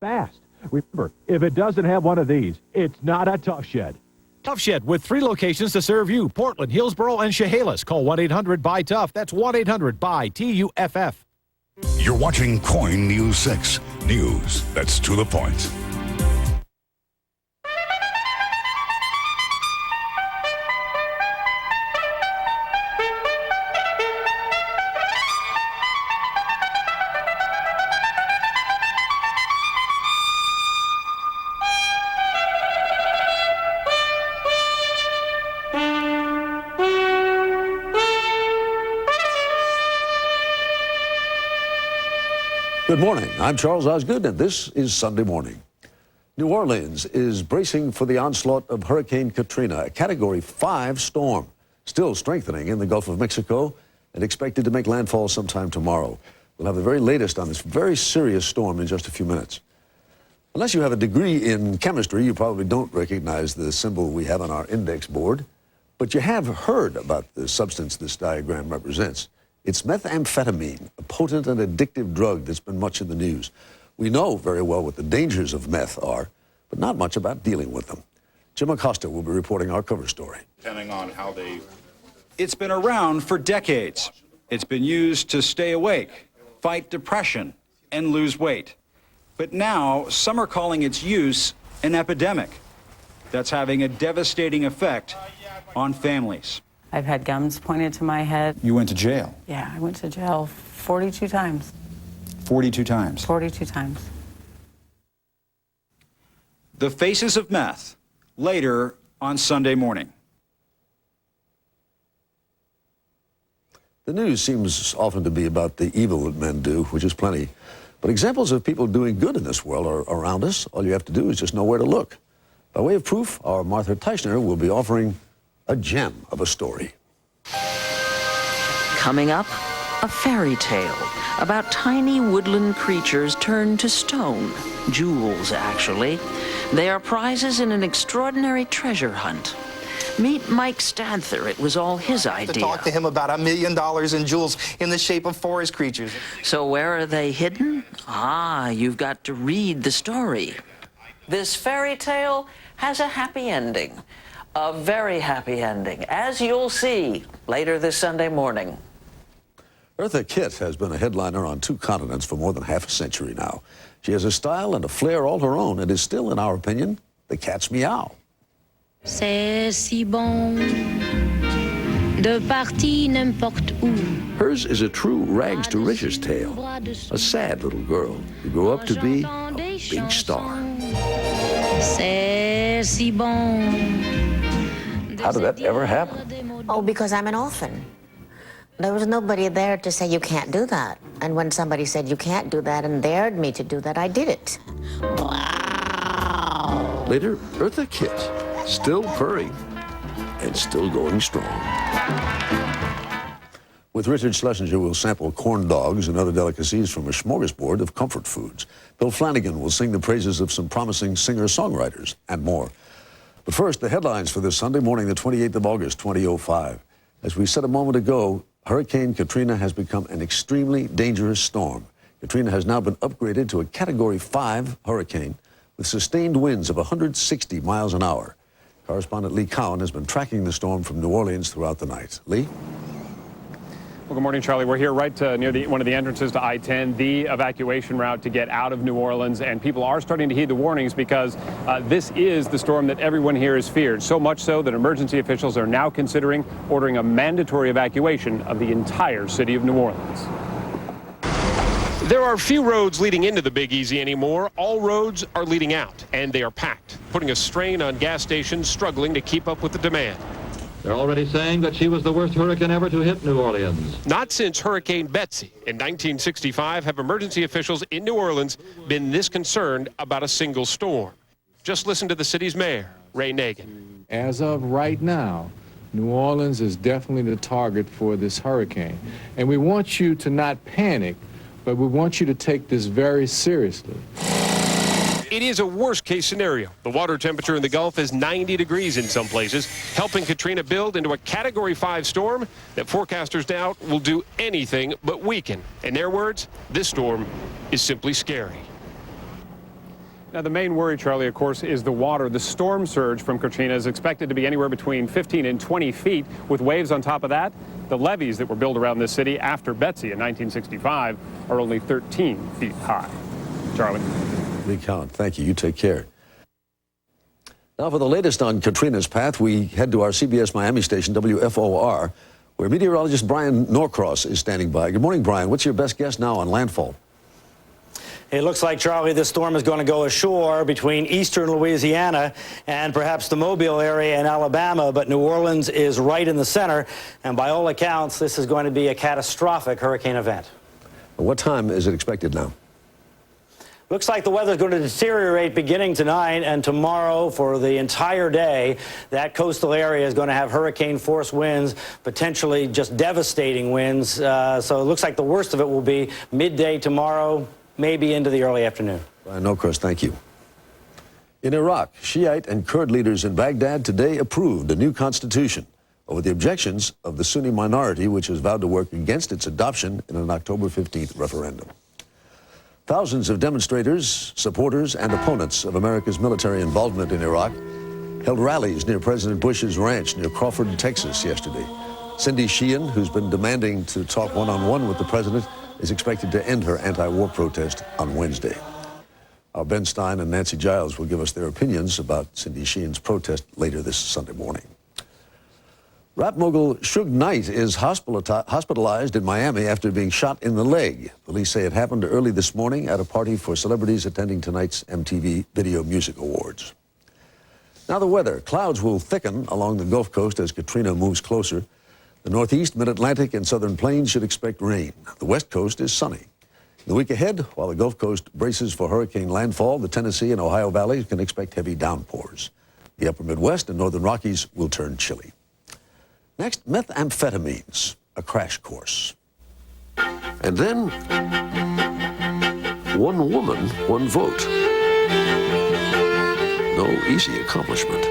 fast. Remember, if it doesn't have one of these, it's not a Tough Shed. Tough Shed with 3 locations to serve you: Portland, Hillsboro, and Chehalis. Call 1-800-BUY-TOUGH. That's 1-800-BUY-TUFF. You're watching Coin News 6. News that's to the point. Good morning. I'm Charles Osgood, and this is Sunday Morning. New Orleans is bracing for the onslaught of Hurricane Katrina, a Category 5 storm, still strengthening in the Gulf of Mexico and expected to make landfall sometime tomorrow. We'll have the very latest on this very serious storm in just a few minutes. Unless you have a degree in chemistry, you probably don't recognize the symbol we have on our index board, but you have heard about the substance this diagram represents. It's methamphetamine, a potent and addictive drug that's been much in the news. We know very well what the dangers of meth are, but not much about dealing with them. Jim Acosta will be reporting our cover story. Depending on how they... It's been around for decades. It's been used to stay awake, fight depression, and lose weight. But now, some are calling its use an epidemic that's having a devastating effect on families. I've had guns pointed to my head. You went to jail? Yeah, I went to jail 42 times. 42 times? 42 times. The Faces of Meth, later on Sunday morning. The news seems often to be about the evil that men do, which is plenty. But examples of people doing good in this world are around us. All you have to do is just know where to look. By way of proof, our Martha Teichner will be offering a gem of a story. Coming up, a fairy tale about tiny woodland creatures turned to stone. Jewels, actually. They are prizes in an extraordinary treasure hunt. Meet Mike Stadther. It was all his idea. To talk to him about $1 million in jewels in the shape of forest creatures. So where are they hidden? You've got to read the story. This fairy tale has a happy ending. A very happy ending, as you'll see later this Sunday morning. Eartha Kitt has been a headliner on 2 continents for more than half a century now. She has a style and a flair all her own and is still, in our opinion, the cat's meow. C'est si bon de partir n'importe où. Hers is a true rags to riches tale. A sad little girl who grew up to be a big star. C'est si bon. How did that ever happen? Oh, because I'm an orphan. There was nobody there to say you can't do that. And when somebody said you can't do that and dared me to do that, I did it. Wow. Later, Eartha Kitt, still purring and still going strong. With Richard Schlesinger, we'll sample corn dogs and other delicacies from a smorgasbord of comfort foods. Bill Flanagan will sing the praises of some promising singer-songwriters and more. But first, the headlines for this Sunday morning, the 28th of August, 2005. As we said a moment ago, Hurricane Katrina has become an extremely dangerous storm. Katrina has now been upgraded to a Category 5 hurricane with sustained winds of 160 miles an hour. Correspondent Lee Cowan has been tracking the storm from New Orleans throughout the night. Lee? Well, good morning, Charlie. We're here right near one of the entrances to I-10, the evacuation route to get out of New Orleans, and people are starting to heed the warnings because this is the storm that everyone here has feared, so much so that emergency officials are now considering ordering a mandatory evacuation of the entire city of New Orleans. There are few roads leading into the Big Easy anymore. All roads are leading out, and they are packed, putting a strain on gas stations struggling to keep up with the demand. They're already saying that she was the worst hurricane ever to hit New Orleans. Not since Hurricane Betsy in 1965 have emergency officials in New Orleans been this concerned about a single storm. Just listen to the city's mayor, Ray Nagin. As of right now, New Orleans is definitely the target for this hurricane. And we want you to not panic, but we want you to take this very seriously. It is a worst-case scenario. The water temperature in the Gulf is 90 degrees in some places, helping Katrina build into a Category 5 storm that forecasters doubt will do anything but weaken. In their words, this storm is simply scary. Now, the main worry, Charlie, of course, is the water. The storm surge from Katrina is expected to be anywhere between 15 and 20 feet, with waves on top of that. The levees that were built around this city after Betsy in 1965 are only 13 feet high. Charlie. Lee Cowan, thank you. You take care. Now for the latest on Katrina's path, we head to our CBS Miami station, WFOR, where meteorologist Brian Norcross is standing by. Good morning, Brian. What's your best guess now on landfall? It looks like, Charlie, this storm is going to go ashore between eastern Louisiana and perhaps the Mobile area in Alabama, but New Orleans is right in the center, and by all accounts, this is going to be a catastrophic hurricane event. What time is it expected now? Looks like the weather is going to deteriorate beginning tonight and tomorrow for the entire day. That coastal area is going to have hurricane-force winds, potentially just devastating winds. So it looks like the worst of it will be midday tomorrow, maybe into the early afternoon. Brian Norcross, thank you. In Iraq, Shiite and Kurd leaders in Baghdad today approved a new constitution over the objections of the Sunni minority, which has vowed to work against its adoption in an October 15th referendum. Thousands of demonstrators, supporters, and opponents of America's military involvement in Iraq held rallies near President Bush's ranch near Crawford, Texas yesterday. Cindy Sheehan, who's been demanding to talk one-on-one with the president, is expected to end her anti-war protest on Wednesday. Our Ben Stein and Nancy Giles will give us their opinions about Cindy Sheehan's protest later this Sunday morning. Rap mogul Suge Knight is hospitalized in Miami after being shot in the leg. Police say it happened early this morning at a party for celebrities attending tonight's MTV Video Music Awards. Now the weather. Clouds will thicken along the Gulf Coast as Katrina moves closer. The Northeast, Mid-Atlantic, and Southern Plains should expect rain. The West Coast is sunny. In the week ahead, while the Gulf Coast braces for hurricane landfall, the Tennessee and Ohio valleys can expect heavy downpours. The upper Midwest and northern Rockies will turn chilly. Next, methamphetamines, a crash course. And then, one woman, one vote. No easy accomplishment.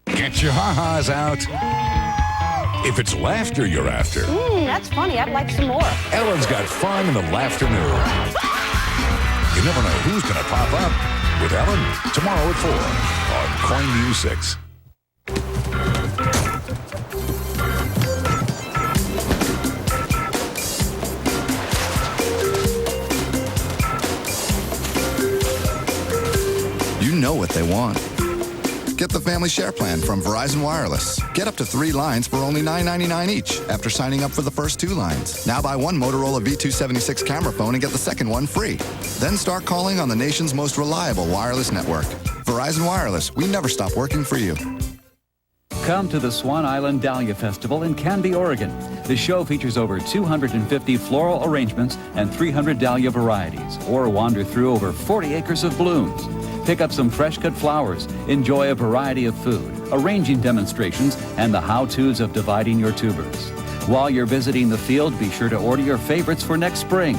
Get your ha-has out. If it's laughter you're after, That's funny. I'd like some more. Ellen's got fun in the laughter news. You never know who's going to pop up with Ellen tomorrow at 4 on Coin News 6. You know what they want. Get the Family Share Plan from Verizon Wireless. Get up to 3 lines for only $9.99 each after signing up for the first 2 lines. Now buy one Motorola V276 camera phone and get the second one free. Then start calling on the nation's most reliable wireless network. Verizon Wireless, we never stop working for you. Come to the Swan Island Dahlia Festival in Canby, Oregon. The show features over 250 floral arrangements and 300 dahlia varieties, or wander through over 40 acres of blooms. Pick up some fresh-cut flowers, enjoy a variety of food, arranging demonstrations, and the how-tos of dividing your tubers. While you're visiting the field, be sure to order your favorites for next spring.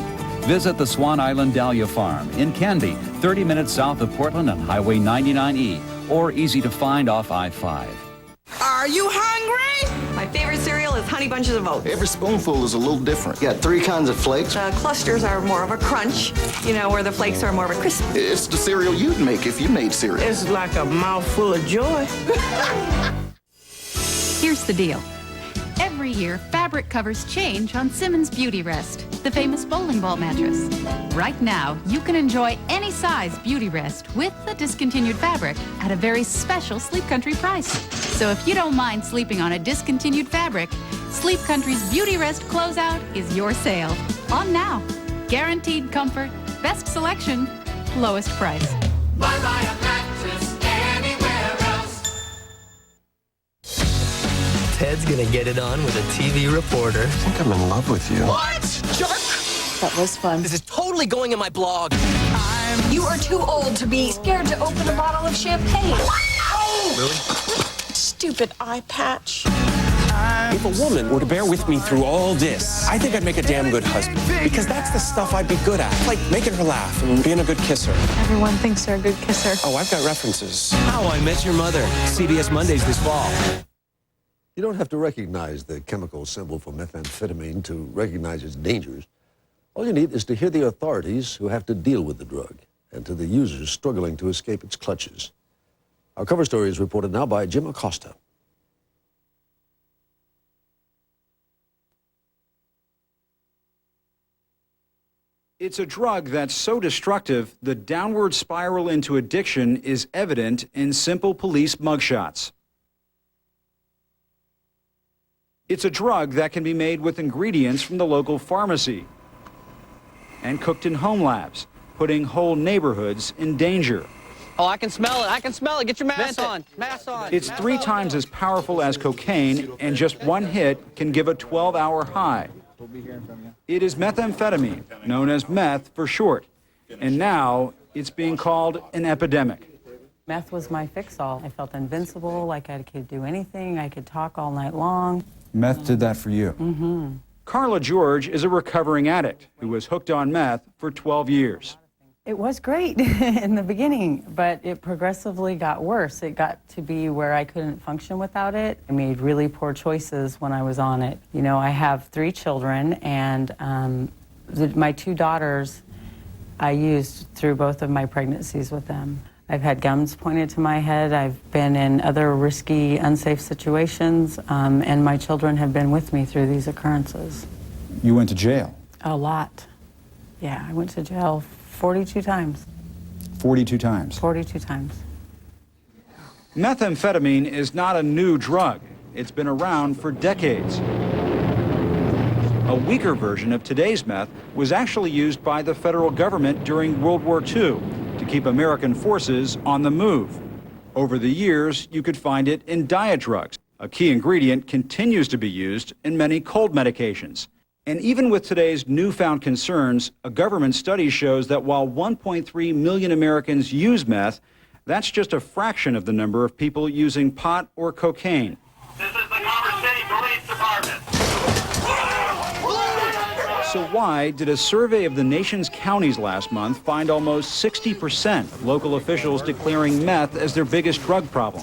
Visit the Swan Island Dahlia Farm in Canby, 30 minutes south of Portland on Highway 99E, or easy to find off I-5. Are you hungry? My favorite cereal is Honey Bunches of Oats. Every spoonful is a little different. You got 3 kinds of flakes. Clusters are more of a crunch, where the flakes are more of a crisp. It's the cereal you'd make if you made cereal. It's like a mouthful of joy. Here's the deal. Every year, fabric covers change on Simmons Beauty Rest, the famous bowling ball mattress. Right now, you can enjoy any size Beauty Rest with the discontinued fabric at a very special Sleep Country price. So if you don't mind sleeping on a discontinued fabric, Sleep Country's Beauty Rest closeout is your sale. On now. Guaranteed comfort, best selection, lowest price. Buy a mattress anywhere else. Ted's gonna get it on with a TV reporter. I think I'm in love with you. What? Jerk! That was fun. This is totally going in my blog. You are too old to be scared to open a bottle of champagne. Really? Stupid eye patch. If a woman were to bear with me through all this, I think I'd make a damn good husband. Because that's the stuff I'd be good at. Like making her laugh and being a good kisser. Everyone thinks they're a good kisser. Oh, I've got references. How I Met Your Mother. CBS Mondays this fall. You don't have to recognize the chemical symbol for methamphetamine to recognize its dangers. All you need is to hear the authorities who have to deal with the drug and to the users struggling to escape its clutches. Our cover story is reported now by Jim Acosta. It's a drug that's so destructive, the downward spiral into addiction is evident in simple police mugshots. It's a drug that can be made with ingredients from the local pharmacy and cooked in home labs, putting whole neighborhoods in danger. Oh, I can smell it. I can smell it. Get your mask on. Mask on. It's 3 times as powerful as cocaine, and just one hit can give a 12-hour high. It is methamphetamine, known as meth for short, and now it's being called an epidemic. Meth was my fix-all. I felt invincible, like I could do anything. I could talk all night long. Meth did that for you? Mm-hmm. Carla George is a recovering addict who was hooked on meth for 12 years. It was great in the beginning, but it progressively got worse. It got to be where I couldn't function without it. I made really poor choices when I was on it. You know, I have 3 children, and my 2 daughters I used through both of my pregnancies with them. I've had guns pointed to my head. I've been in other risky, unsafe situations, and my children have been with me through these occurrences. You went to jail? A lot. Yeah, I went to jail 42 times. 42 times? 42 times. Methamphetamine is not a new drug. It's been around for decades. A weaker version of today's meth was actually used by the federal government during World War II to keep American forces on the move. Over the years, you could find it in diet drugs. A key ingredient continues to be used in many cold medications. And even with today's newfound concerns, a government study shows that while 1.3 million Americans use meth, that's just a fraction of the number of people using pot or cocaine. This is the Commerce City Police Department. So why did a survey of the nation's counties last month find almost 60% of local officials declaring meth as their biggest drug problem?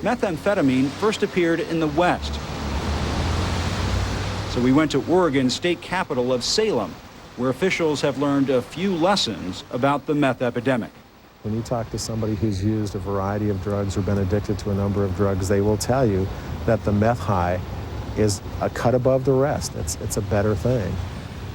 Methamphetamine first appeared in the West. So we went to Oregon's state capital of Salem, where officials have learned a few lessons about the meth epidemic. When you talk to somebody who's used a variety of drugs or been addicted to a number of drugs, they will tell you that the meth high is a cut above the rest. It's a better thing.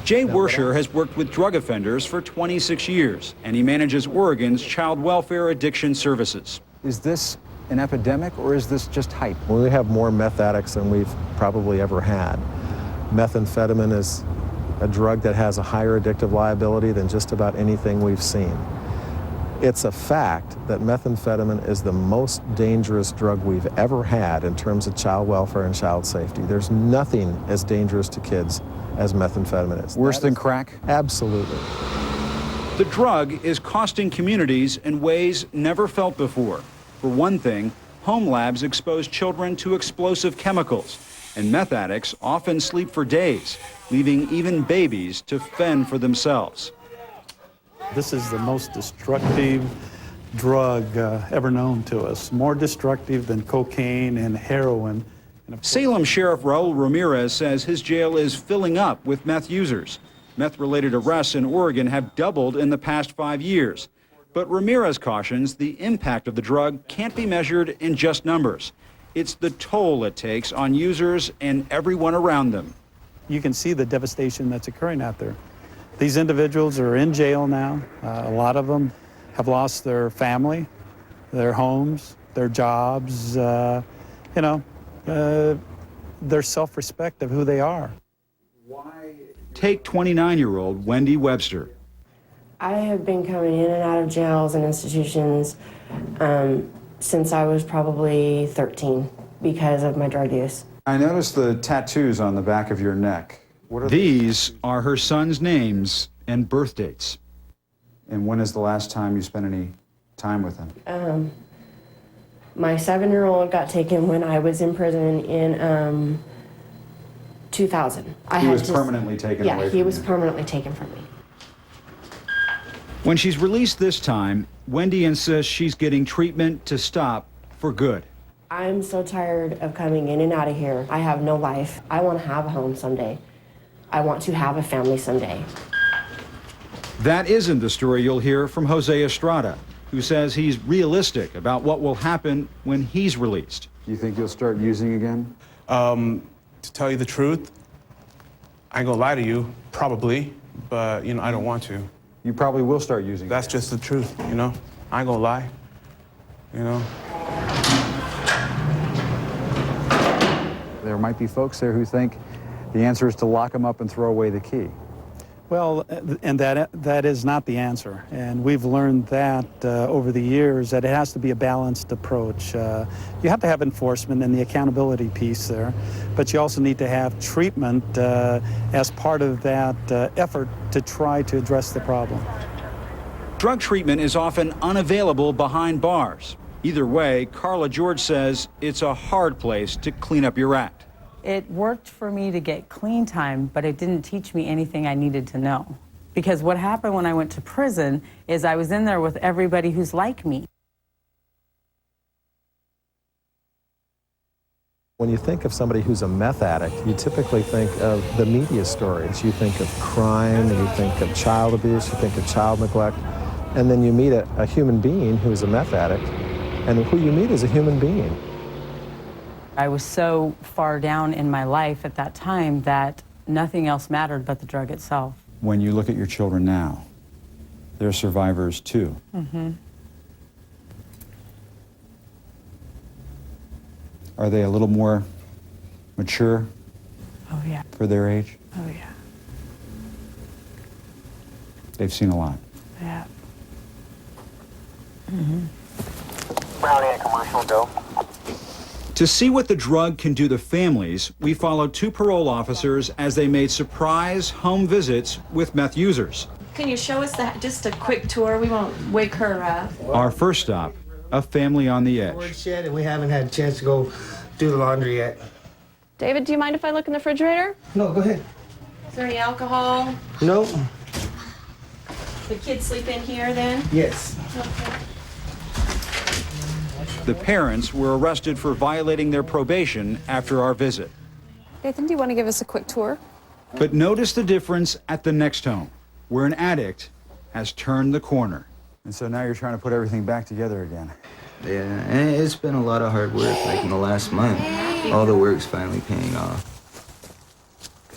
Jay Wersher has worked with drug offenders for 26 years, and he manages Oregon's child welfare addiction services. Is this an epidemic, or is this just hype? Well, we have more meth addicts than we've probably ever had. Methamphetamine is a drug that has a higher addictive liability than just about anything we've seen. It's a fact that methamphetamine is the most dangerous drug we've ever had in terms of child welfare and child safety. There's nothing as dangerous to kids as methamphetamine is. Worse than crack? Absolutely. The drug is costing communities in ways never felt before. For one thing, home labs expose children to explosive chemicals, and meth addicts often sleep for days, leaving even babies to fend for themselves. This is the most destructive drug ever known to us, more destructive than cocaine and heroin. Salem Sheriff Raul Ramirez says his jail is filling up with meth users. Meth-related arrests in Oregon have doubled in the past 5 years. But Ramirez cautions the impact of the drug can't be measured in just numbers. It's the toll it takes on users and everyone around them. You can see the devastation that's occurring out there. These individuals are in jail now. A lot of them have lost their family, their homes, their jobs, their self-respect of who they are. Take 29-year-old Wendy Webster. I have been coming in and out of jails and institutions since I was probably 13 because of my drug use. I noticed the tattoos on the back of your neck. What are these? Are her son's names and birth dates. And when is the last time you spent any time with him? My 7-year-old got taken when I was in prison in 2000. He was permanently taken away from you? Yeah, he was permanently taken from me. When she's released this time, Wendy insists she's getting treatment to stop for good. I'm so tired of coming in and out of here. I have no life. I want to have a home someday. I want to have a family someday. That isn't the story you'll hear from Jose Estrada, who says he's realistic about what will happen when he's released. Do you think you'll start using again? To tell you the truth, I ain't gonna lie to you, probably, but, you know, I don't want to. You probably will start using That's just the truth, you know? I ain't gonna lie, you know? There might be folks there who think the answer is to lock them up and throw away the key. Well, and that is not the answer. And we've learned that over the years, that it has to be a balanced approach. You have to have enforcement and the accountability piece there, but you also need to have treatment as part of that effort to try to address the problem. Drug treatment is often unavailable behind bars. Either way, Carla George says it's a hard place to clean up your act. It worked for me to get clean time, but it didn't teach me anything I needed to know. Because what happened when I went to prison is I was in there with everybody who's like me. When you think of somebody who's a meth addict, you typically think of the media stories. You think of crime, and you think of child abuse, you think of child neglect, and then you meet a human being who's a meth addict, and who you meet is a human being. I was so far down in my life at that time that nothing else mattered but the drug itself. When you look at your children now, they're survivors too. Mm-hmm. Are they a little more mature Oh, yeah. for their age? Oh, yeah. They've seen a lot. Yeah. Mm-hmm. Brownie, a commercial, go. To see what the drug can do to families, we followed two parole officers as they made surprise home visits with meth users. Can you show us that? Just a quick tour. We won't wake her up. Our first stop, a family on the edge. Storage shed, and we haven't had a chance to go do the laundry yet. David, do you mind if I look in the refrigerator? No, go ahead. Is there any alcohol? No. The kids sleep in here then? Yes. Okay. The parents were arrested for violating their probation after our visit. Nathan, do you want to give us a quick tour? But notice the difference at the next home, where an addict has turned the corner. And so now you're trying to put everything back together again. Yeah, and it's been a lot of hard work, like in the last month. All the work's finally paying off.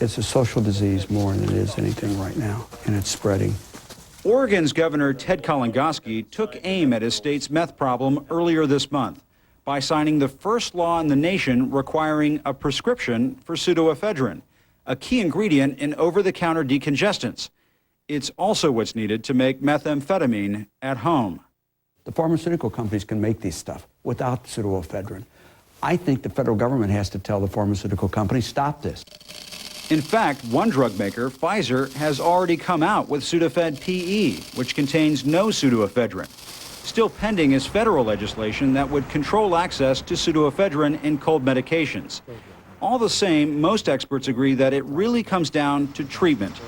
It's a social disease more than it is anything right now, and it's spreading. Oregon's Governor Ted Kalingoski took aim at his state's meth problem earlier this month by signing the first law in the nation requiring a prescription for pseudoephedrine, a key ingredient in over-the-counter decongestants. It's also what's needed to make methamphetamine at home. The pharmaceutical companies can make these stuff without pseudoephedrine. I think the federal government has to tell the pharmaceutical companies, stop this. In fact, one drug maker, Pfizer, has already come out with Sudafed PE, which contains no pseudoephedrine. Still pending is federal legislation that would control access to pseudoephedrine in cold medications. All the same, most experts agree that it really comes down to treatment.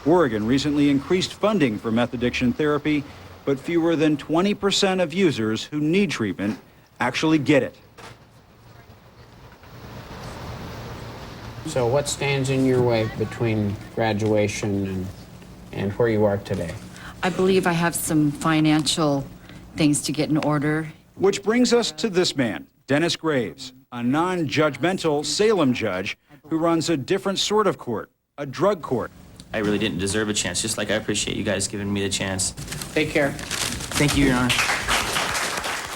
Oregon recently increased funding for meth addiction therapy, but fewer than 20% of users who need treatment actually get it. So what stands in your way between graduation and where you are today? I believe I have some financial things to get in order. Which brings us to this man, Dennis Graves, a non-judgmental Salem judge who runs a different sort of court, a drug court. I really didn't deserve a chance, just like I appreciate you guys giving me the chance. Take care. Thank you, Your Honor.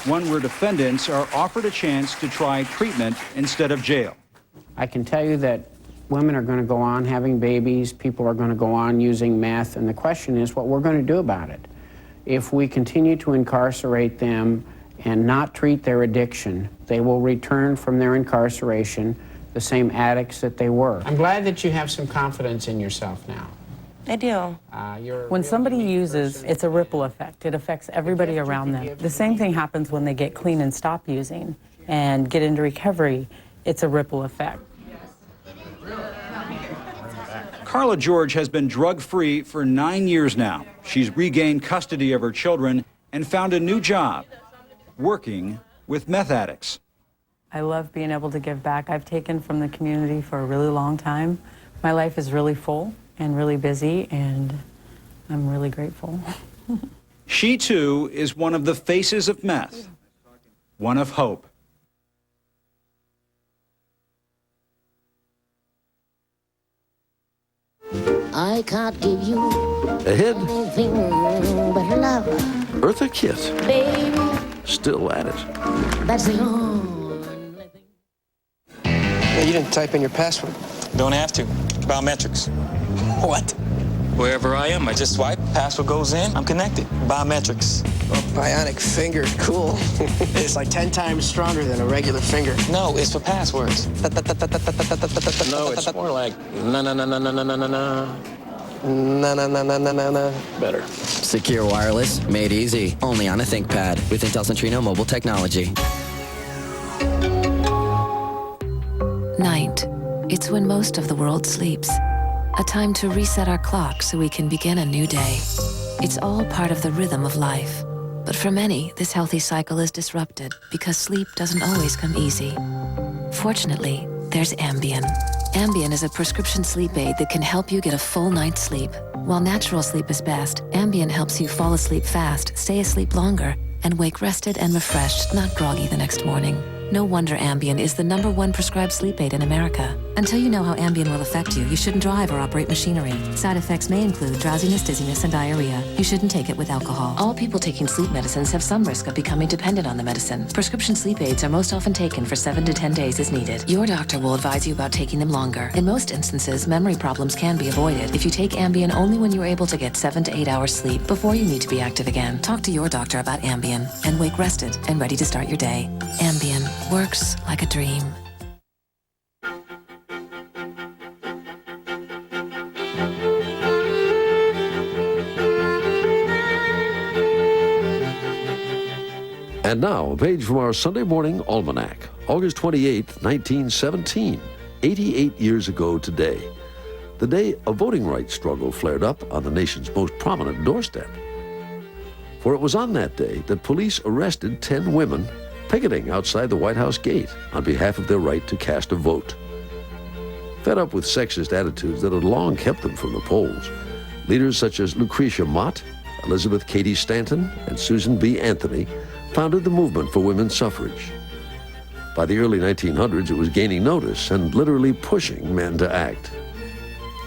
One where defendants are offered a chance to try treatment instead of jail. I can tell you that women are going to go on having babies, people are going to go on using meth, and the question is what we're going to do about it. If we continue to incarcerate them and not treat their addiction, they will return from their incarceration the same addicts that they were. I'm glad that you have some confidence in yourself now. I do. When somebody uses, it's a ripple effect. It affects everybody around them. The same thing happens when they get clean and stop using and get into recovery. It's a ripple effect. Carla George has been drug-free for 9 years now. She's regained custody of her children and found a new job, working with meth addicts. I love being able to give back. I've taken from the community for a really long time, My life is really full and really busy, and I'm really grateful. She, too, is one of the faces of meth, one of hope. I can't give you Ahead, anything but love, Eartha Kitt, baby. still at it. That's the only thing. Yeah, you didn't type in your password. Don't have to. Biometrics. What? Wherever I am, I just swipe, password goes in, I'm connected. Biometrics. Oh, bionic finger, cool. It's like 10 times stronger than a regular finger. No, it's for passwords. No, it's more like na-na-na-na-na-na-na-na. Na-na-na-na-na-na. Better. Secure wireless, made easy. Only on a ThinkPad with Intel Centrino mobile technology. Night. It's when most of the world sleeps. A time to reset our clock so we can begin a new day. It's all part of the rhythm of life. But for many, this healthy cycle is disrupted because sleep doesn't always come easy. Fortunately, there's Ambien. Ambien is a prescription sleep aid that can help you get a full night's sleep. While natural sleep is best, Ambien helps you fall asleep fast, stay asleep longer, and wake rested and refreshed, not groggy the next morning. No wonder Ambien is the #1 prescribed sleep aid in America. Until you know how Ambien will affect you, you shouldn't drive or operate machinery. Side effects may include drowsiness, dizziness, and diarrhea. You shouldn't take it with alcohol. All people taking sleep medicines have some risk of becoming dependent on the medicine. Prescription sleep aids are most often taken for 7 to 10 days as needed. Your doctor will advise you about taking them longer. In most instances, memory problems can be avoided if you take Ambien only when you're able to get 7 to 8 hours sleep before you need to be active again. Talk to your doctor about Ambien and wake rested and ready to start your day. Ambien works like a dream. And now, a page from our Sunday morning almanac, August 28, 1917, 88 years ago today, the day a voting rights struggle flared up on the nation's most prominent doorstep. For it was on that day that police arrested 10 women picketing outside the White House gate on behalf of their right to cast a vote. Fed up with sexist attitudes that had long kept them from the polls, leaders such as Lucretia Mott, Elizabeth Cady Stanton, and Susan B. Anthony founded the movement for women's suffrage. By the early 1900s, it was gaining notice and literally pushing men to act.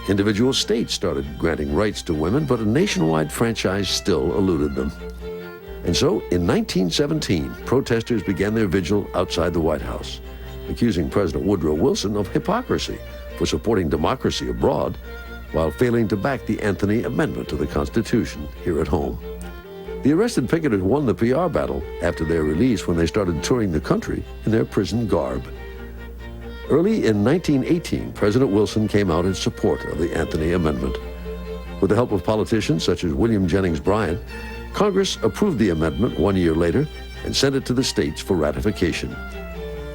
Individual states started granting rights to women, but a nationwide franchise still eluded them. And so, in 1917, protesters began their vigil outside the White House, accusing President Woodrow Wilson of hypocrisy for supporting democracy abroad while failing to back the Anthony Amendment to the Constitution here at home. The arrested picketers won the PR battle after their release when they started touring the country in their prison garb. Early in 1918, President Wilson came out in support of the Anthony Amendment. With the help of politicians such as William Jennings Bryan, Congress approved the amendment 1 year later and sent it to the states for ratification.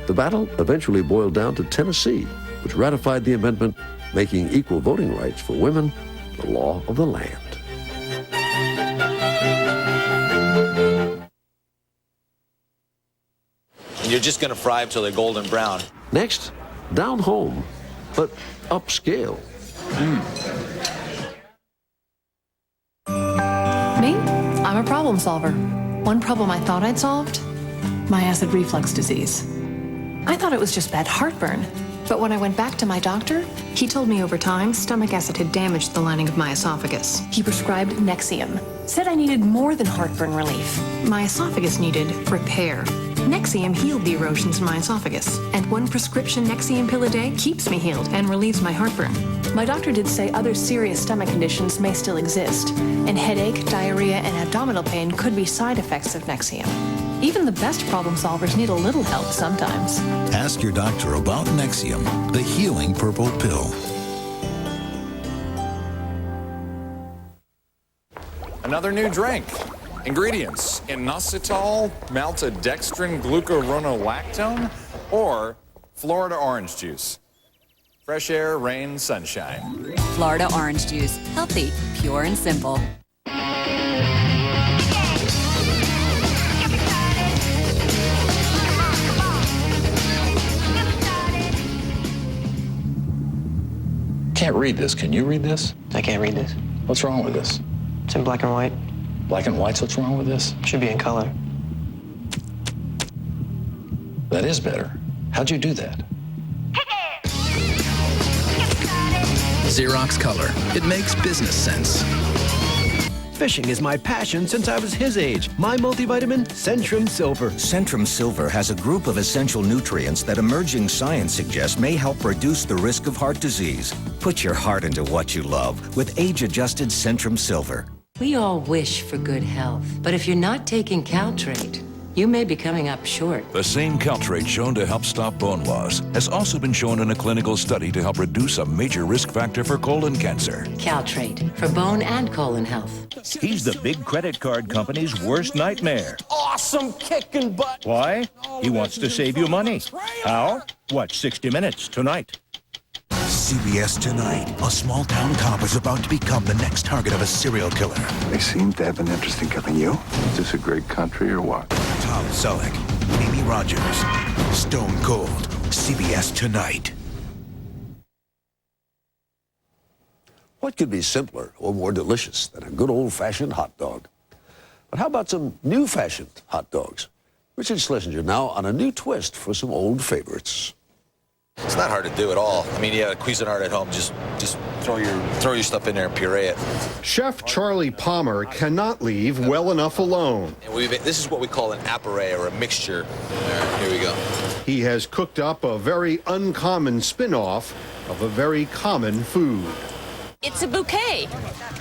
The battle eventually boiled down to Tennessee, which ratified the amendment, making equal voting rights for women the law of the land. And you're just going to fry them till they're golden brown. Next, down home, but upscale. Me? I'm a problem solver. One problem I thought I'd solved? My acid reflux disease. I thought it was just bad heartburn. But when I went back to my doctor, he told me over time stomach acid had damaged the lining of my esophagus. He prescribed Nexium. Said I needed more than heartburn relief. My esophagus needed repair. Nexium healed the erosions in my esophagus, and one prescription Nexium pill a day keeps me healed and relieves my heartburn. My doctor did say other serious stomach conditions may still exist, and headache, diarrhea, and abdominal pain could be side effects of Nexium. Even the best problem solvers need a little help sometimes. Ask your doctor about Nexium, the healing purple pill. Another new drink. Ingredients: inositol, maltodextrin, glucuronolactone, or Florida orange juice. Fresh air, rain, sunshine. Florida orange juice. Healthy, pure, and simple. can't read this. Can you read this? I can't read this. What's wrong with this? It's in black and white. Black and white's what's wrong with this? Should be in color. That is better. How'd you do that? Xerox Color. It makes business sense. Fishing is my passion since I was his age. My multivitamin, Centrum Silver. Centrum Silver has a group of essential nutrients that emerging science suggests may help reduce the risk of heart disease. Put your heart into what you love with age-adjusted Centrum Silver. We all wish for good health, but if you're not taking Caltrate, you may be coming up short. The same Caltrate shown to help stop bone loss has also been shown in a clinical study to help reduce a major risk factor for colon cancer. Caltrate, for bone and colon health. He's the big credit card company's worst nightmare. Awesome kicking butt. Why? He wants to save you money. How? Watch 60 Minutes tonight. CBS Tonight. A small-town cop is about to become the next target of a serial killer. They seem to have an interest in killing you. Is this a great country or what? Tom Selleck, Amy Rogers, Stone Cold. CBS Tonight. What could be simpler or more delicious than a good old-fashioned hot dog? But how about some new-fashioned hot dogs? Richard Schlesinger now on a new twist for some old favorites. It's not hard to do at all. I mean, you have a Cuisinart at home. Just throw your stuff in there and puree it. Chef Charlie Palmer cannot leave well enough alone. And this is what we call an appareil or a mixture. Here we go. He has cooked up a very uncommon spin-off of a very common food. It's a bouquet.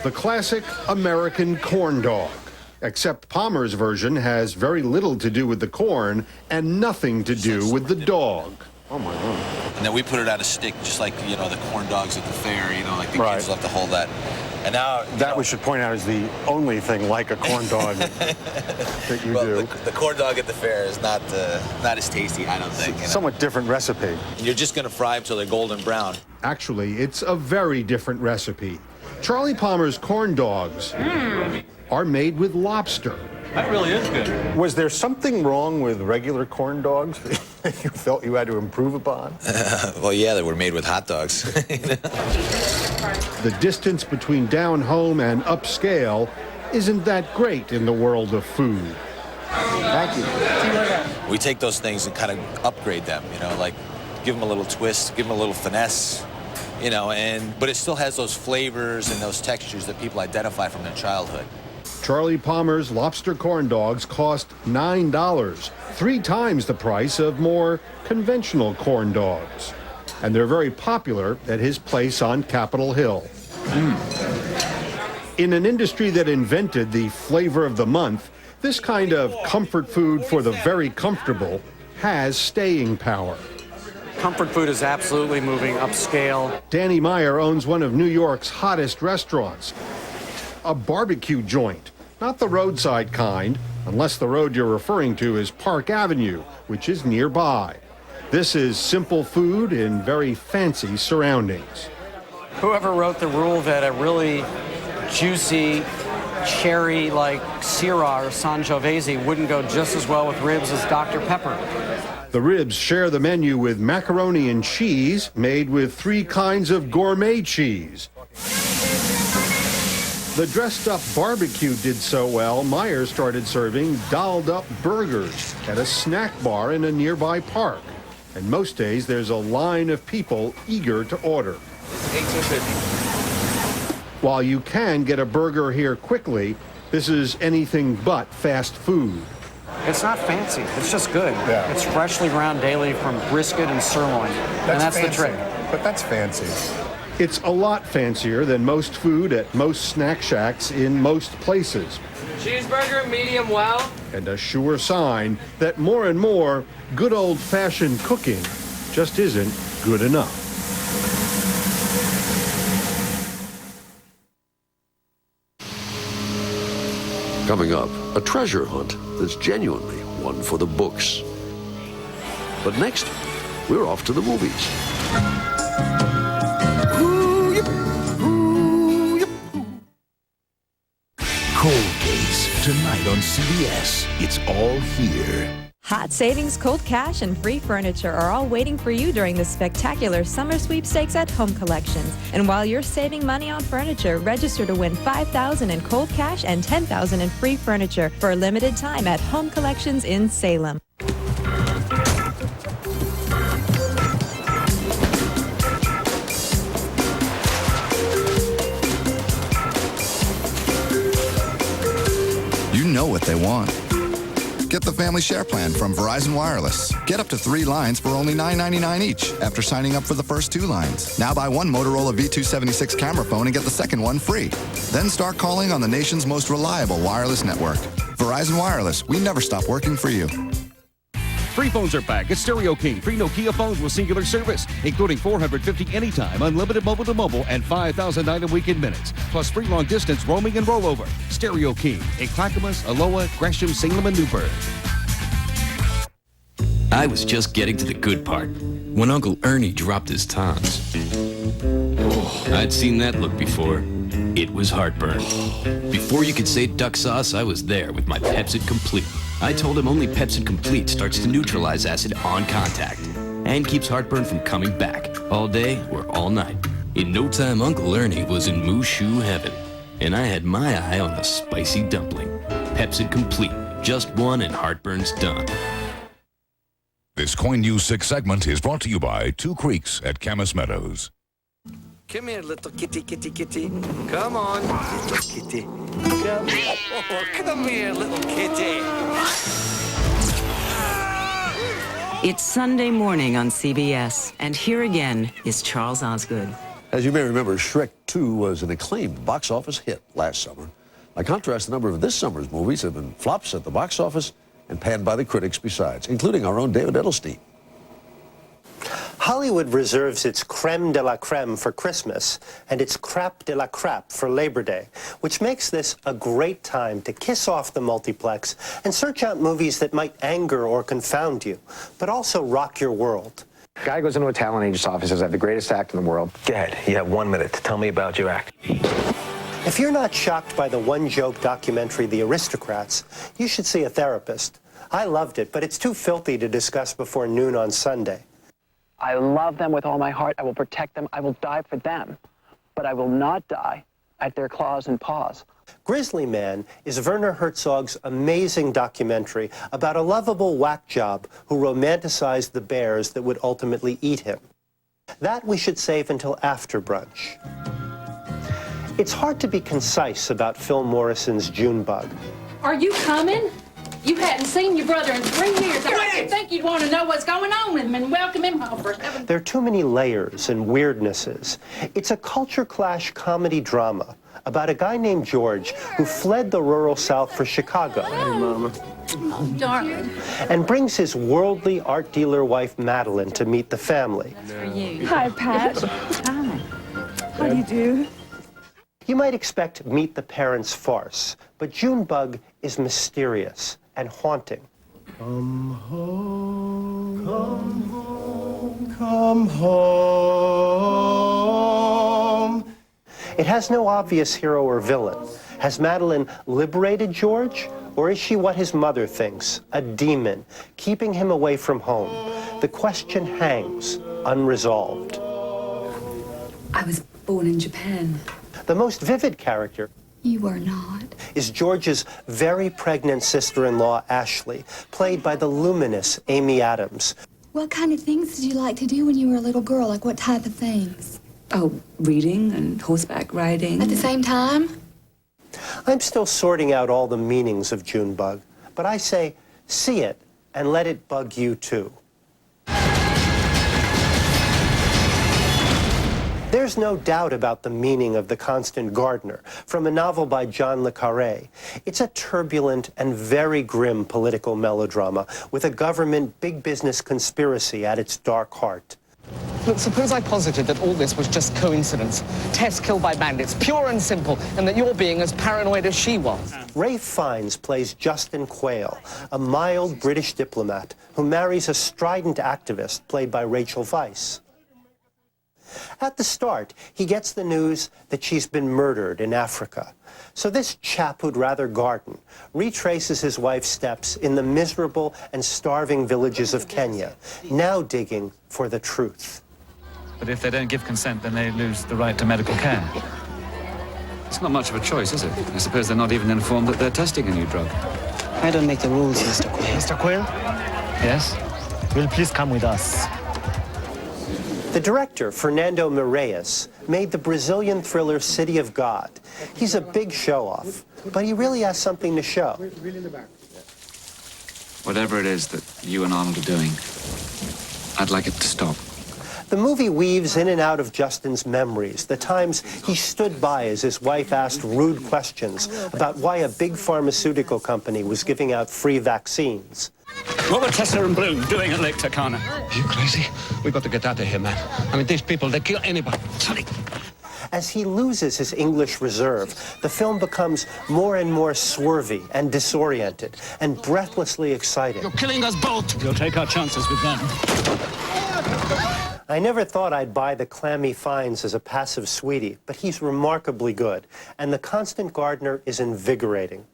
The classic American corn dog. Except Palmer's version has very little to do with the corn and nothing to do with the dog. Oh my God. And then we put it on a stick, just like, the corn dogs at the fair, like the kids love to hold that. And now... That we should point out is the only thing like a corn dog that you do. The corn dog at the fair is not as tasty, I don't think. Somewhat different recipe. You're just going to fry them till they're golden brown. Actually, it's a very different recipe. Charlie Palmer's corn dogs are made with lobster. That really is good. Was there something wrong with regular corn dogs that you felt you had to improve upon? Well, yeah, they were made with hot dogs. The distance between down home and upscale isn't that great in the world of food. Thank you. We take those things and kind of upgrade them, like give them a little twist, give them a little finesse, but it still has those flavors and those textures that people identify from their childhood. Charlie Palmer's lobster corn dogs cost $9, 3 times the price of more conventional corn dogs. And they're very popular at his place on Capitol Hill. In an industry that invented the flavor of the month, this kind of comfort food for the very comfortable has staying power. Comfort food is absolutely moving upscale. Danny Meyer owns one of New York's hottest restaurants, a barbecue joint. Not the roadside kind, unless the road you're referring to is Park Avenue, which is nearby. This is simple food in very fancy surroundings. Whoever wrote the rule that a really juicy cherry like Syrah or Sangiovese wouldn't go just as well with ribs as Dr. Pepper. The ribs share the menu with macaroni and cheese made with 3 kinds of gourmet cheese. The dressed-up barbecue did so well, Meyer started serving dolled-up burgers at a snack bar in a nearby park. And most days, there's a line of people eager to order. $18.50. While you can get a burger here quickly, this is anything but fast food. It's not fancy. It's just good. Yeah. It's freshly ground daily from brisket and sirloin. And that's the trick. But that's fancy. It's a lot fancier than most food at most snack shacks in most places. Cheeseburger, medium well. And a sure sign that more and more good old-fashioned cooking just isn't good enough. Coming up, a treasure hunt that's genuinely one for the books. But next, we're off to the movies. Cold Case, tonight on CBS. It's all here. Hot savings, cold cash, and free furniture are all waiting for you during the spectacular summer sweepstakes at Home Collections. And while you're saving money on furniture, register to win $5,000 in cold cash and $10,000 in free furniture for a limited time at Home Collections in Salem. You know what they want. Get the Family Share Plan from Verizon Wireless. Get up to 3 lines for only $9.99 each after signing up for the first 2 lines. Now buy one Motorola V276 camera phone and get the second one free. Then start calling on the nation's most reliable wireless network. Verizon Wireless, we never stop working for you. Free phones are back at Stereo King. Free Nokia phones with singular service, including 450 anytime, unlimited mobile-to-mobile, and 5,000 item-weekend minutes, plus free long-distance roaming and rollover. Stereo King in Clackamas, Aloha, Gresham, Salem, and Newburgh. I was just getting to the good part when Uncle Ernie dropped his tons. I'd seen that look before. It was heartburn. Before you could say duck sauce, I was there with my Pepsid Complete. I told him only Pepsid Complete starts to neutralize acid on contact and keeps heartburn from coming back all day or all night. In no time, Uncle Ernie was in Mushu heaven, and I had my eye on a spicy dumpling. Pepsid Complete, just one and heartburn's done. This KOIN News 6 segment is brought to you by Two Creeks at Camas Meadows. Come here, little kitty, kitty, kitty. Come on, little kitty. Come here. Oh, come here, little kitty. It's Sunday morning on CBS, and here again is Charles Osgood. As you may remember, Shrek 2 was an acclaimed box office hit last summer. By contrast, a number of this summer's movies have been flops at the box office and panned by the critics besides, including our own David Edelstein. Hollywood reserves its creme de la creme for Christmas and its crap de la crap for Labor Day, which makes this a great time to kiss off the multiplex and search out movies that might anger or confound you, but also rock your world. Guy goes into a talent agent's office, says, I have the greatest act in the world. Go ahead. You have 1 minute to tell me about your act. If you're not shocked by the one-joke documentary The Aristocrats, you should see a therapist. I loved it, but it's too filthy to discuss before noon on Sunday. I love them with all my heart. I will protect them. I will die for them. But I will not die at their claws and paws. Grizzly Man is Werner Herzog's amazing documentary about a lovable whack job who romanticized the bears that would ultimately eat him. That we should save until after brunch. It's hard to be concise about Phil Morrison's Junebug. Are you coming? You hadn't seen your brother in 3 years. I think you'd want to know what's going on with him and welcome him home for 7. There are too many layers and weirdnesses. It's a culture clash comedy drama about a guy named George who fled the rural South for Chicago. Hey, Mama. Oh, darling. And brings his worldly art dealer wife, Madeline, to meet the family. For you. Hi, Pat. Hi. How do you do? You might expect Meet the Parents farce, but Junebug is mysterious and haunting. Come home, come home, come home. It has no obvious hero or villain. Has Madeline liberated George, or is she what his mother thinks, a demon, keeping him away from home? The question hangs, unresolved. I was born in Japan. The most vivid character You were not. is George's very pregnant sister-in-law, Ashley, played by the luminous Amy Adams. What kind of things did you like to do when you were a little girl? Like what type of things? Oh, reading and horseback riding. At the same time? I'm still sorting out all the meanings of Junebug, but I say, see it and let it bug you too. There's no doubt about the meaning of The Constant Gardener, from a novel by John le Carré. It's a turbulent and very grim political melodrama with a government big business conspiracy at its dark heart. Look, suppose I posited that all this was just coincidence. Tess killed by bandits, pure and simple, and that you're being as paranoid as she was. Ralph Fiennes plays Justin Quayle, a mild British diplomat who marries a strident activist played by Rachel Weisz. At the start, he gets the news that she's been murdered in Africa. So this chap who'd rather garden retraces his wife's steps in the miserable and starving villages of Kenya, now digging for the truth. But if they don't give consent, then they lose the right to medical care. It's not much of a choice, is it? I suppose they're not even informed that they're testing a new drug. I don't make the rules, Mr. Quill. Mr. Quill? Yes? Will you please come with us? The director, Fernando Meirelles, made the Brazilian thriller City of God. He's a big show-off, but he really has something to show. Whatever it is that you and Arnold are doing, I'd like it to stop. The movie weaves in and out of Justin's memories, the times he stood by as his wife asked rude questions about why a big pharmaceutical company was giving out free vaccines. What were Tessa and Bloom doing at Lake Turkana? Are you crazy? We've got to get out of here, man. I mean, these people, they kill anybody. Sonny. As he loses his English reserve, the film becomes more and more swervy and disoriented and breathlessly exciting. You're killing us both. We'll take our chances with them. I never thought I'd buy the clammy Fiennes as a passive sweetie, but he's remarkably good, and the Constant Gardener is invigorating.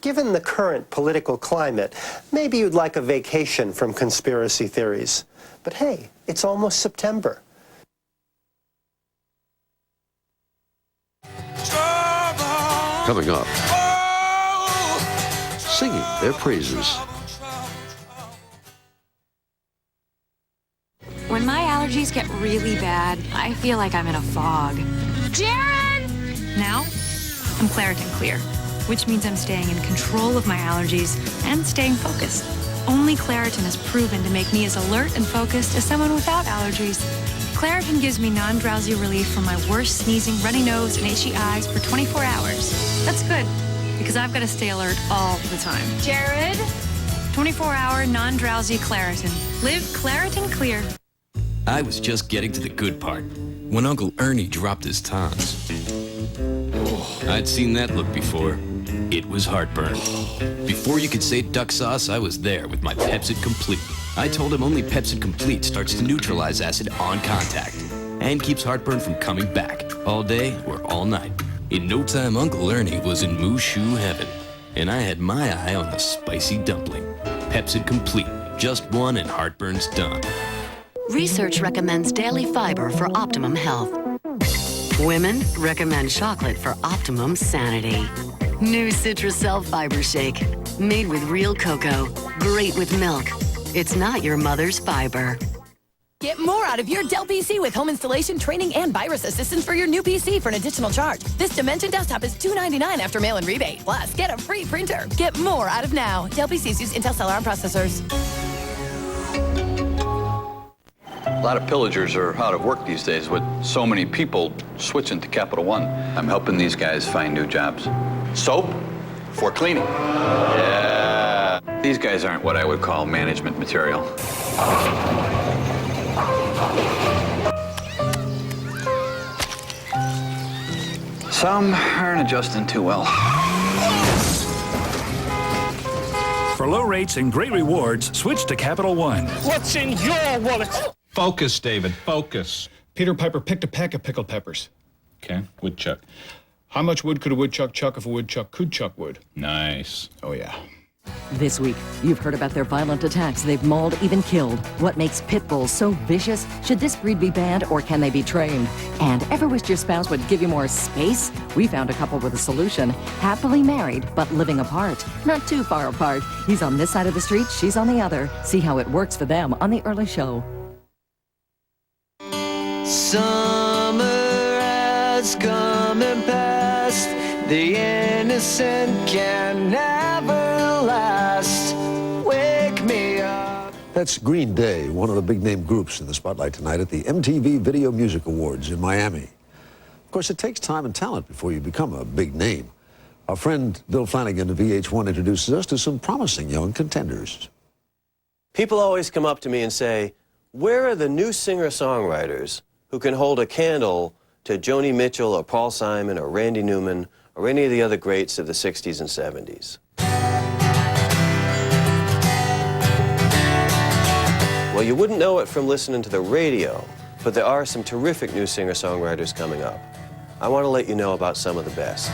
Given the current political climate, maybe you'd like a vacation from conspiracy theories. But hey, it's almost September. Coming up, singing their praises. When my allergies get really bad, I feel like I'm in a fog. Jared! Now, I'm Claritin Clear, which means I'm staying in control of my allergies and staying focused. Only Claritin is proven to make me as alert and focused as someone without allergies. Claritin gives me non-drowsy relief from my worst sneezing, runny nose, and itchy eyes for 24 hours. That's good, because I've got to stay alert all the time. Jared? 24-hour non-drowsy Claritin. Live Claritin Clear. I was just getting to the good part when Uncle Ernie dropped his tons. I'd seen that look before. It was heartburn. Before you could say duck sauce, I was there with my Pepsid Complete. I told him only Pepsid Complete starts to neutralize acid on contact and keeps heartburn from coming back all day or all night. In no time, Uncle Ernie was in Mushu heaven, and I had my eye on the spicy dumpling. Pepsid Complete, just one and heartburn's done. Research recommends daily fiber for optimum health. Women recommend chocolate for optimum sanity. New Citracell Fiber Shake. Made with real cocoa. Great with milk. It's not your mother's fiber. Get more out of your Dell PC with home installation, training, and virus assistance for your new PC for an additional charge. This Dimension desktop is $299 after mail-in rebate. Plus, get a free printer. Get more out of now. Dell PCs use Intel Celeron processors. A lot of pillagers are out of work these days with so many people switching to Capital One. I'm helping these guys find new jobs. Soap for cleaning. Yeah. These guys aren't what I would call management material. Some aren't adjusting too well. For low rates and great rewards, switch to Capital One. What's in your wallet? Focus, David, focus. Peter Piper picked a peck of pickled peppers. Okay, woodchuck. How much wood could a woodchuck chuck if a woodchuck could chuck wood? Nice. Oh, yeah. This week, you've heard about their violent attacks. They've mauled, even killed. What makes pit bulls so vicious? Should this breed be banned, or can they be trained? And ever wished your spouse would give you more space? We found a couple with a solution. Happily married, but living apart. Not too far apart. He's on this side of the street, she's on the other. See how it works for them on The Early Show. Summer has come and passed. The innocent can never last. Wake me up. That's Green Day, one of the big-name groups in the spotlight tonight at the MTV Video Music Awards in Miami. Of course, it takes time and talent before you become a big name. Our friend Bill Flanagan of VH1 introduces us to some promising young contenders. People always come up to me and say, where are the new singer-songwriters who can hold a candle to Joni Mitchell or Paul Simon or Randy Newman or any of the other greats of the 60s and 70s? Well, you wouldn't know it from listening to the radio, But there are some terrific new singer-songwriters coming up. I want to let you know about some of the best.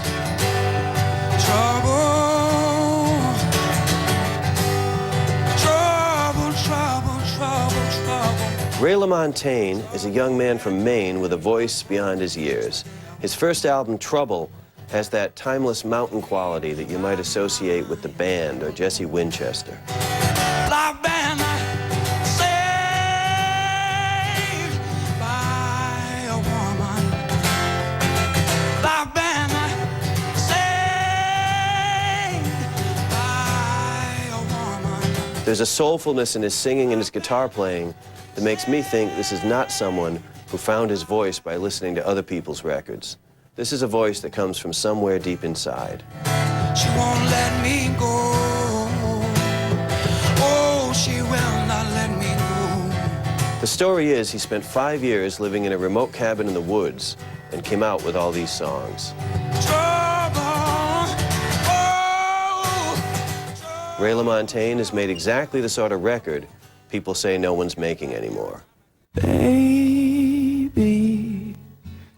Ray LaMontagne is a young man from Maine with a voice beyond his years. His first album, Trouble, has that timeless mountain quality that you might associate with the Band or Jesse Winchester. There's a soulfulness in his singing and his guitar playing that makes me think this is not someone who found his voice by listening to other people's records. This is a voice that comes from somewhere deep inside. She won't let me go. Oh, she will not let me go. The story is he spent 5 years living in a remote cabin in the woods and came out with all these songs. Ray LaMontagne has made exactly the sort of record people say no one's making anymore. Baby,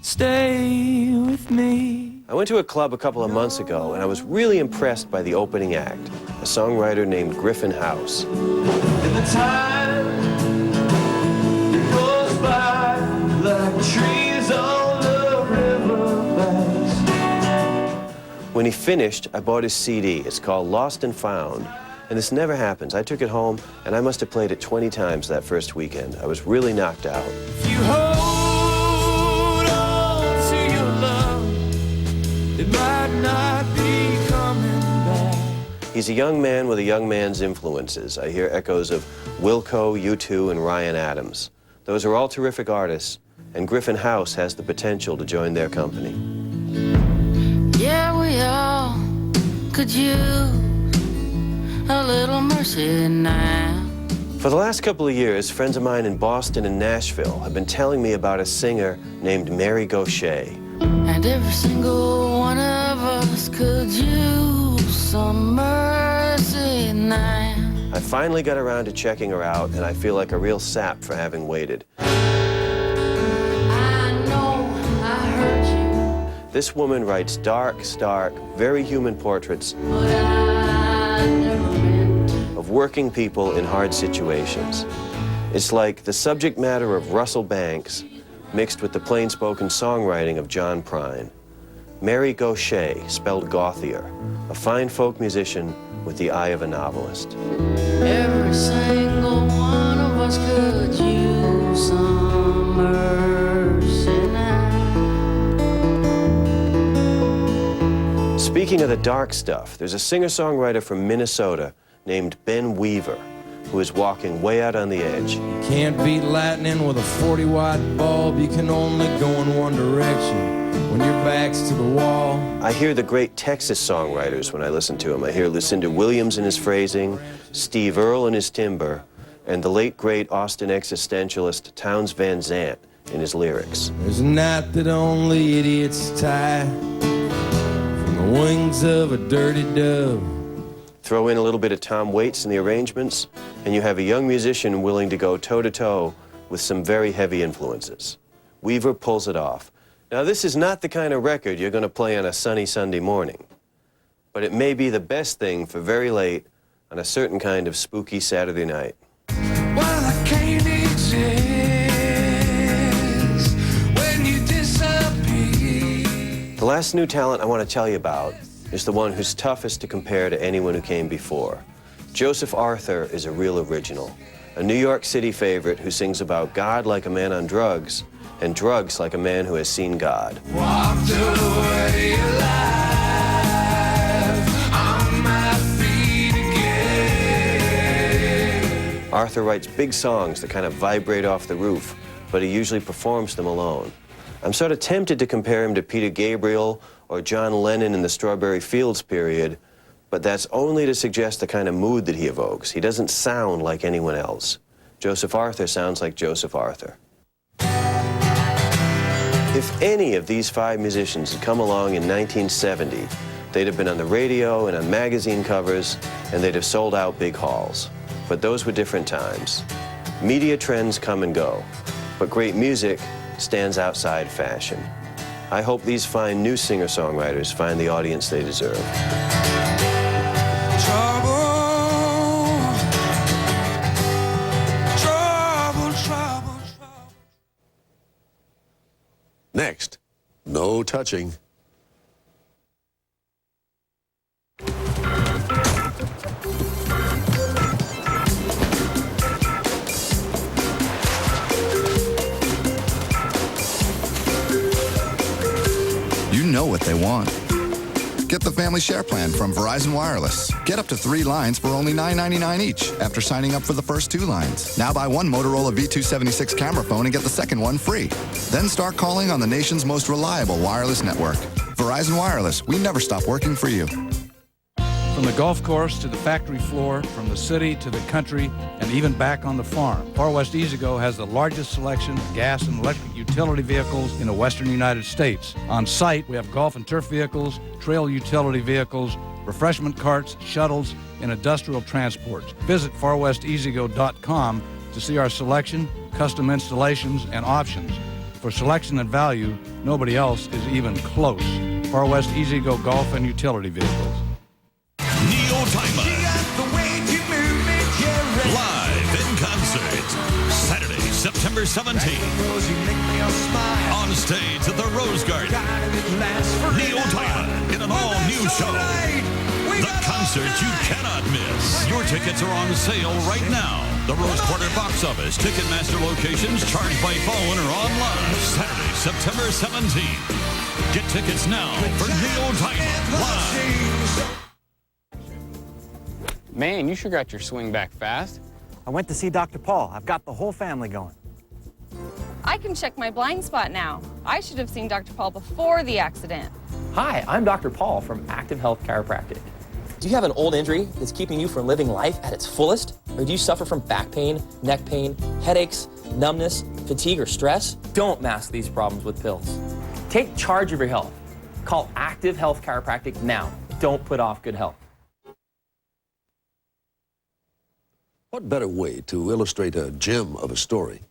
stay with me. I went to a club a couple of months ago, and I was really impressed by the opening act, a songwriter named Griffin House. And the time it goes by like trees on the riverbanks. When he finished, I bought his CD. It's called Lost and Found. And this never happens. I took it home, and I must have played it 20 times that first weekend. I was really knocked out. If you hold on to your love, it might not be coming back. He's a young man with a young man's influences. I hear echoes of Wilco, U2, and Ryan Adams. Those are all terrific artists, and Griffin House has the potential to join their company. Yeah, we all could use a little mercy now. For the last couple of years, friends of mine in Boston and Nashville have been telling me about a singer named Mary Gaucher. And every single one of us could use some mercy now. I finally got around to checking her out, and I feel like a real sap for having waited. I know I hurt you, This woman writes dark, stark, very human portraits but I never meant. of working people in hard situations. It's like the subject matter of Russell Banks mixed with the plain-spoken songwriting of John Prine. Mary Gaucher, spelled Gauthier, a fine folk musician with the eye of a novelist. Every single one of us could use some mercy now. Speaking of the dark stuff, there's a singer-songwriter from Minnesota named Ben Weaver who is walking way out on the edge. You can't beat lightning with a 40-watt bulb. You can only go in one direction when your back's to the wall. I hear the great Texas songwriters when I listen to them. I hear Lucinda Williams in his phrasing, Steve Earle in his timbre, and the late, great Austin existentialist Townes Van Zandt in his lyrics. There's a knot that only idiots tie from the wings of a dirty dove. Throw in a little bit of Tom Waits in the arrangements, and you have a young musician willing to go toe-to-toe with some very heavy influences. Weaver pulls it off. Now, this is not the kind of record you're going to play on a sunny Sunday morning, but it may be the best thing for very late on a certain kind of spooky Saturday night. Well, I can't exist when you disappear. The last new talent I want to tell you about is the one who's toughest to compare to anyone who came before. Joseph Arthur is a real original, a New York City favorite who sings about God like a man on drugs and drugs like a man who has seen God. Walked away alive on my feet again. Arthur writes big songs that kind of vibrate off the roof, but he usually performs them alone. I'm sort of tempted to compare him to Peter Gabriel or John Lennon in the Strawberry Fields period, but that's only to suggest the kind of mood that he evokes. He doesn't sound like anyone else. Joseph Arthur sounds like Joseph Arthur. If any of these 5 musicians had come along in 1970, they'd have been on the radio and on magazine covers, and they'd have sold out big halls. But those were different times. Media trends come and go. but great music stands outside fashion. I hope these fine new singer-songwriters find the audience they deserve. Next, no touching. You know what they want. Get the Family Share Plan from Verizon Wireless. Get up to 3 lines for only $9.99 each after signing up for the first 2 lines. Now buy one Motorola V276 camera phone and get the second one free. Then start calling on the nation's most reliable wireless network. Verizon Wireless, we never stop working for you. From the golf course to the factory floor, from the city to the country, and even back on the farm, Far West EasyGo has the largest selection of gas and electric utility vehicles in the western United States. On site, we have golf and turf vehicles, trail utility vehicles, refreshment carts, shuttles, and industrial transports. Visit farwesteasygo.com to see our selection, custom installations, and options. For selection and value, nobody else is even close. Far West EasyGo Golf and Utility Vehicles. Neil Diamond. Live in concert. Saturday, September 17th. On stage at the Rose Garden. Neil Diamond in an all-new show. The concert you cannot miss. Your tickets are on sale right now. The Rose Quarter box office, Ticketmaster locations, charged by phone or online. Saturday, September 17th. Get tickets now for Neil Diamond Live. Man, you sure got your swing back fast. I went to see Dr. Paul. I've got the whole family going. I can check my blind spot now. I should have seen Dr. Paul before the accident. Hi, I'm Dr. Paul from Active Health Chiropractic. Do you have an old injury that's keeping you from living life at its fullest? Or do you suffer from back pain, neck pain, headaches, numbness, fatigue, or stress? Don't mask these problems with pills. Take charge of your health. Call Active Health Chiropractic now. Don't put off good health. What better way to illustrate a gem of a story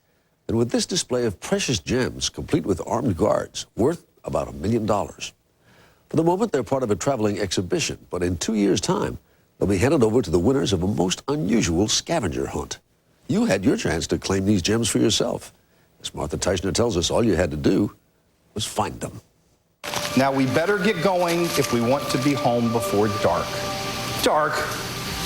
than with this display of precious gems, complete with armed guards, worth about $1 million. For the moment, they're part of a traveling exhibition, but in 2 years' time, they'll be handed over to the winners of a most unusual scavenger hunt. You had your chance to claim these gems for yourself. As Martha Teichner tells us, all you had to do was find them. Now, we better get going if we want to be home before dark. Dark.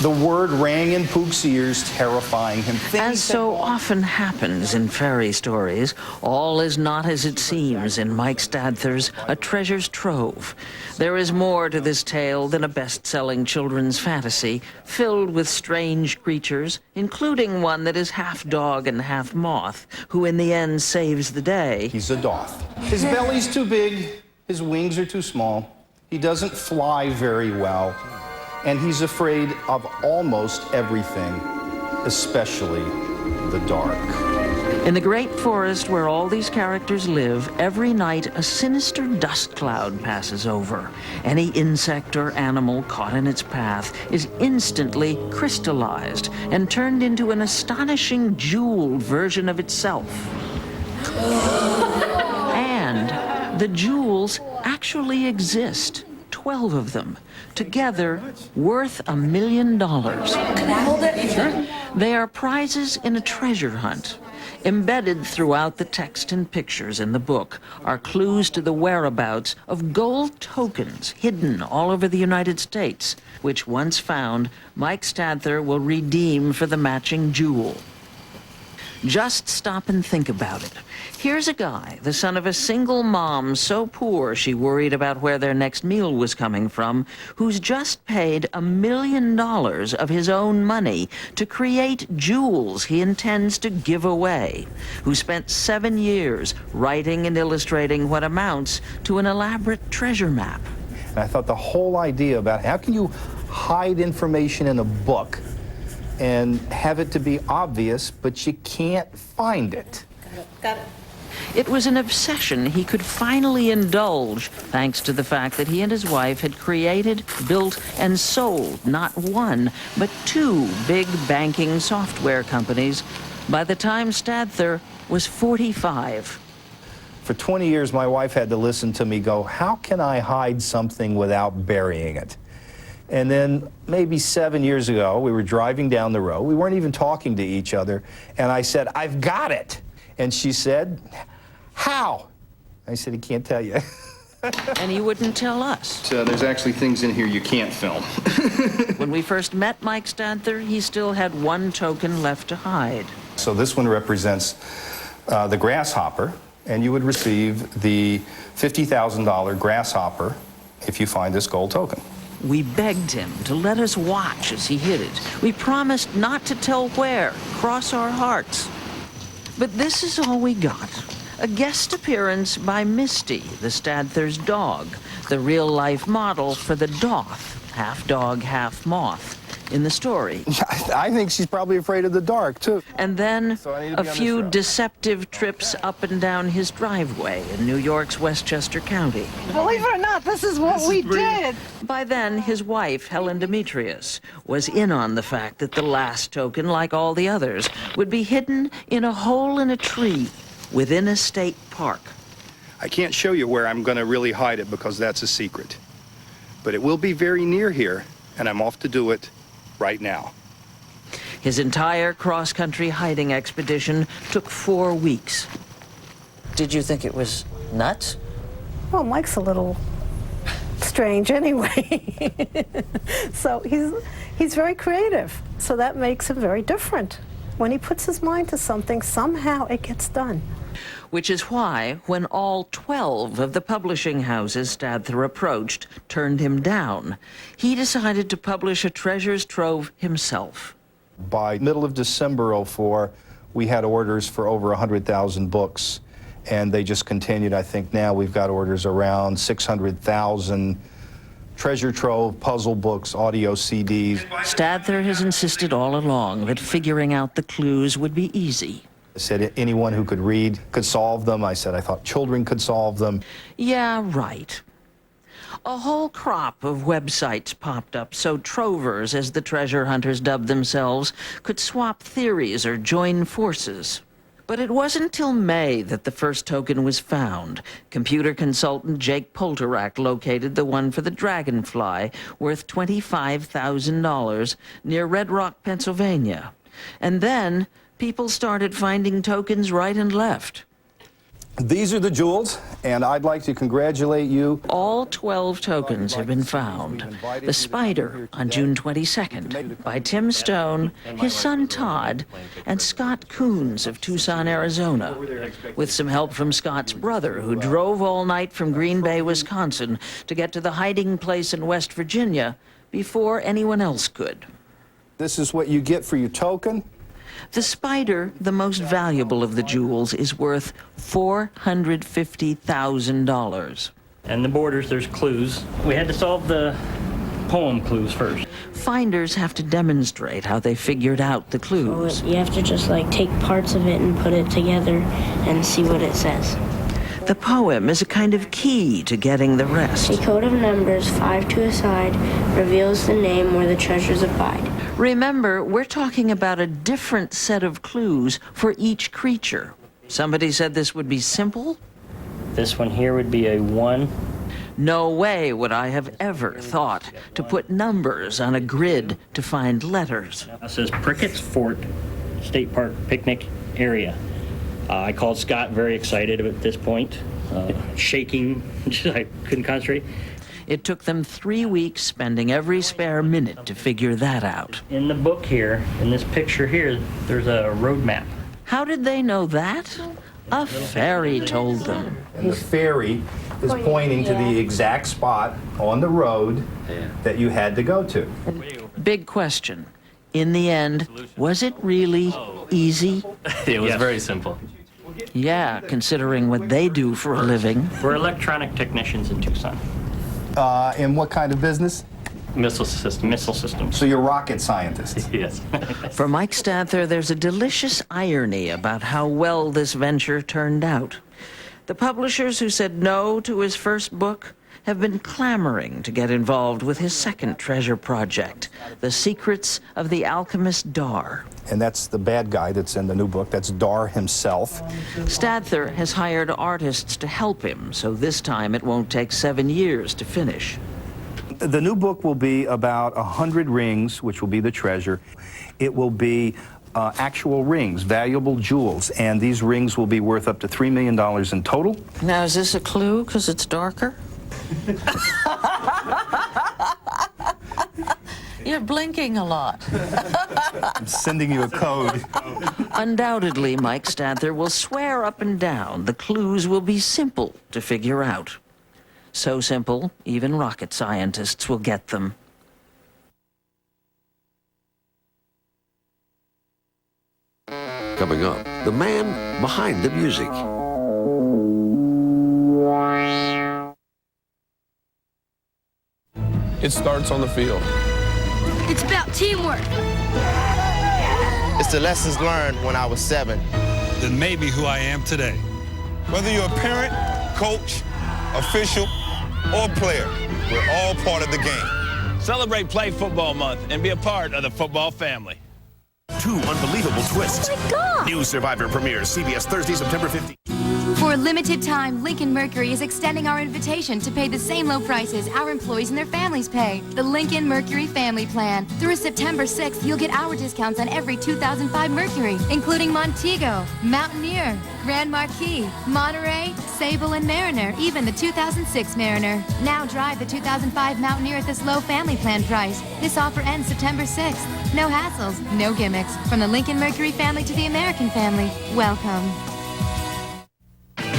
The word rang in Pook's ears, terrifying him. As so often happens in fairy stories, all is not as it seems in Mike Stadther's A Treasure's Trove. There is more to this tale than a best-selling children's fantasy, filled with strange creatures, including one that is half dog and half moth, who in the end saves the day. He's a doth. His belly's too big, his wings are too small, he doesn't fly very well, and he's afraid of almost everything, especially the dark. In the great forest where all these characters live, every night a sinister dust cloud passes over. Any insect or animal caught in its path is instantly crystallized and turned into an astonishing jeweled version of itself. And the jewels actually exist. 12 of them, together worth $1 million. Can I hold it? Sure. They are prizes in a treasure hunt. Embedded throughout the text and pictures in the book are clues to the whereabouts of gold tokens hidden all over the United States, which once found, Mike Stadther will redeem for the matching jewel. Just stop and think about it. Here's a guy, the son of a single mom so poor she worried about where their next meal was coming from, who's just paid $1 million of his own money to create jewels he intends to give away, who spent 7 years writing and illustrating what amounts to an elaborate treasure map. And I thought the whole idea about how can you hide information in a book and have it to be obvious, but you can't find it. Got it. It was an obsession he could finally indulge, thanks to the fact that he and his wife had created, built, and sold not one, but 2 big banking software companies By the time Stadther was 45. For 20 years, my wife had to listen to me go, how can I hide something without burying it? And then maybe 7 years ago, we were driving down the road. We weren't even talking to each other. And I said, I've got it. And she said, how? I said, he can't tell you. And he wouldn't tell us. So there's actually things in here you can't film. When we first met Mike Stadther, he still had one token left to hide. So this one represents the grasshopper, and you would receive the $50,000 grasshopper if you find this gold token. We begged him to let us watch as he hid it. We promised not to tell where, cross our hearts. But this is all we got. A guest appearance by Misty, the Stadther's dog, the real-life model for the Doth, half dog, half moth, in the story. I think she's probably afraid of the dark, too. And then a few deceptive trips up and down his driveway in New York's Westchester County. Believe it or not, this is what we did. By then, his wife, Helen Demetrius, was in on the fact that the last token, like all the others, would be hidden in a hole in a tree within a state park. I can't show you where I'm going to really hide it because that's a secret. But it will be very near here, and I'm off to do it right now. His entire cross-country hiding expedition took 4 weeks. Did you think it was nuts? Well, Mike's a little strange anyway. So he's very creative. So that makes him very different. When he puts his mind to something, somehow it gets done. Which is why, when all 12 of the publishing houses Stadther approached turned him down, he decided to publish a treasures trove himself. By middle of December '04, we had orders for over 100,000 books, and they just continued. I think now we've got orders around 600,000 treasure trove, puzzle books, audio CDs. Stadther has insisted all along that figuring out the clues would be easy. I said anyone who could read could solve them. I said I thought children could solve them. Yeah, right. A whole crop of websites popped up so trovers, as the treasure hunters dubbed themselves, could swap theories or join forces. But it wasn't till May that the first token was found. Computer consultant Jake Polterak located the one for the Dragonfly, worth $25,000, near Red Rock, Pennsylvania. And then people started finding tokens right and left. These are the jewels, and I'd like to congratulate you. All 12 tokens have been found. The Spider on June 22nd by Tim Stone, his son Todd, and Scott Coons of Tucson, Arizona, with some help from Scott's brother, who drove all night from Green Bay, Wisconsin, to get to the hiding place in West Virginia before anyone else could. This is what you get for your token. The Spider, the most valuable of the jewels, is worth $450,000. And the borders, there's clues. We had to solve the poem clues first. Finders have to demonstrate how they figured out the clues. So you have to just take parts of it and put it together and see what it says. The poem is a kind of key to getting the rest. A code of numbers, 5 to a side, reveals the name where the treasures abide. Remember, we're talking about a different set of clues for each creature. Somebody said this would be simple? This one here would be a 1. No way would I have ever thought to put numbers on a grid to find letters. It says Prickett's Fort State Park Picnic Area. I called Scott very excited at this point, shaking. I couldn't concentrate. It took them 3 weeks, spending every spare minute to figure that out. In the book here, in this picture here, there's a road map. How did they know that? A fairy told them. And the fairy is pointing to the exact spot on the road that you had to go to. Big question. In the end, was it really easy? It was very simple. Yeah, considering what they do for a living. We're electronic technicians in Tucson. In what kind of business? Missile systems. So you're rocket scientists? Yes. For Mike Stadther, there's a delicious irony about how well this venture turned out. The publishers who said no to his first book have been clamoring to get involved with his second treasure project, The Secrets of the Alchemist Dar. And that's the bad guy that's in the new book. That's Dar himself. Stadther has hired artists to help him, so this time it won't take 7 years to finish. The new book will be about 100 rings, which will be the treasure. It will be actual rings, valuable jewels, and these rings will be worth up to $3 million in total. Now, is this a clue because it's darker? You're blinking a lot. I'm sending you a code. Undoubtedly, Mike Stadther will swear up and down the clues will be simple to figure out. So simple, even rocket scientists will get them. Coming up, the man behind the music. It starts on the field. It's about teamwork. It's the lessons learned when I was 7. Then maybe who I am today. Whether you're a parent, coach, official, or player, we're all part of the game. Celebrate Play Football Month and be a part of the football family. 2 unbelievable twists. Oh my God! New Survivor premieres CBS Thursday, September 15th. For a limited time, Lincoln Mercury is extending our invitation to pay the same low prices our employees and their families pay. The Lincoln Mercury Family Plan. Through September 6th, you'll get our discounts on every 2005 Mercury, including Montego, Mountaineer, Grand Marquis, Monterey, Sable, and Mariner, even the 2006 Mariner. Now drive the 2005 Mountaineer at this low family plan price. This offer ends September 6th. No hassles, no gimmicks. From the Lincoln Mercury family to the American family, welcome.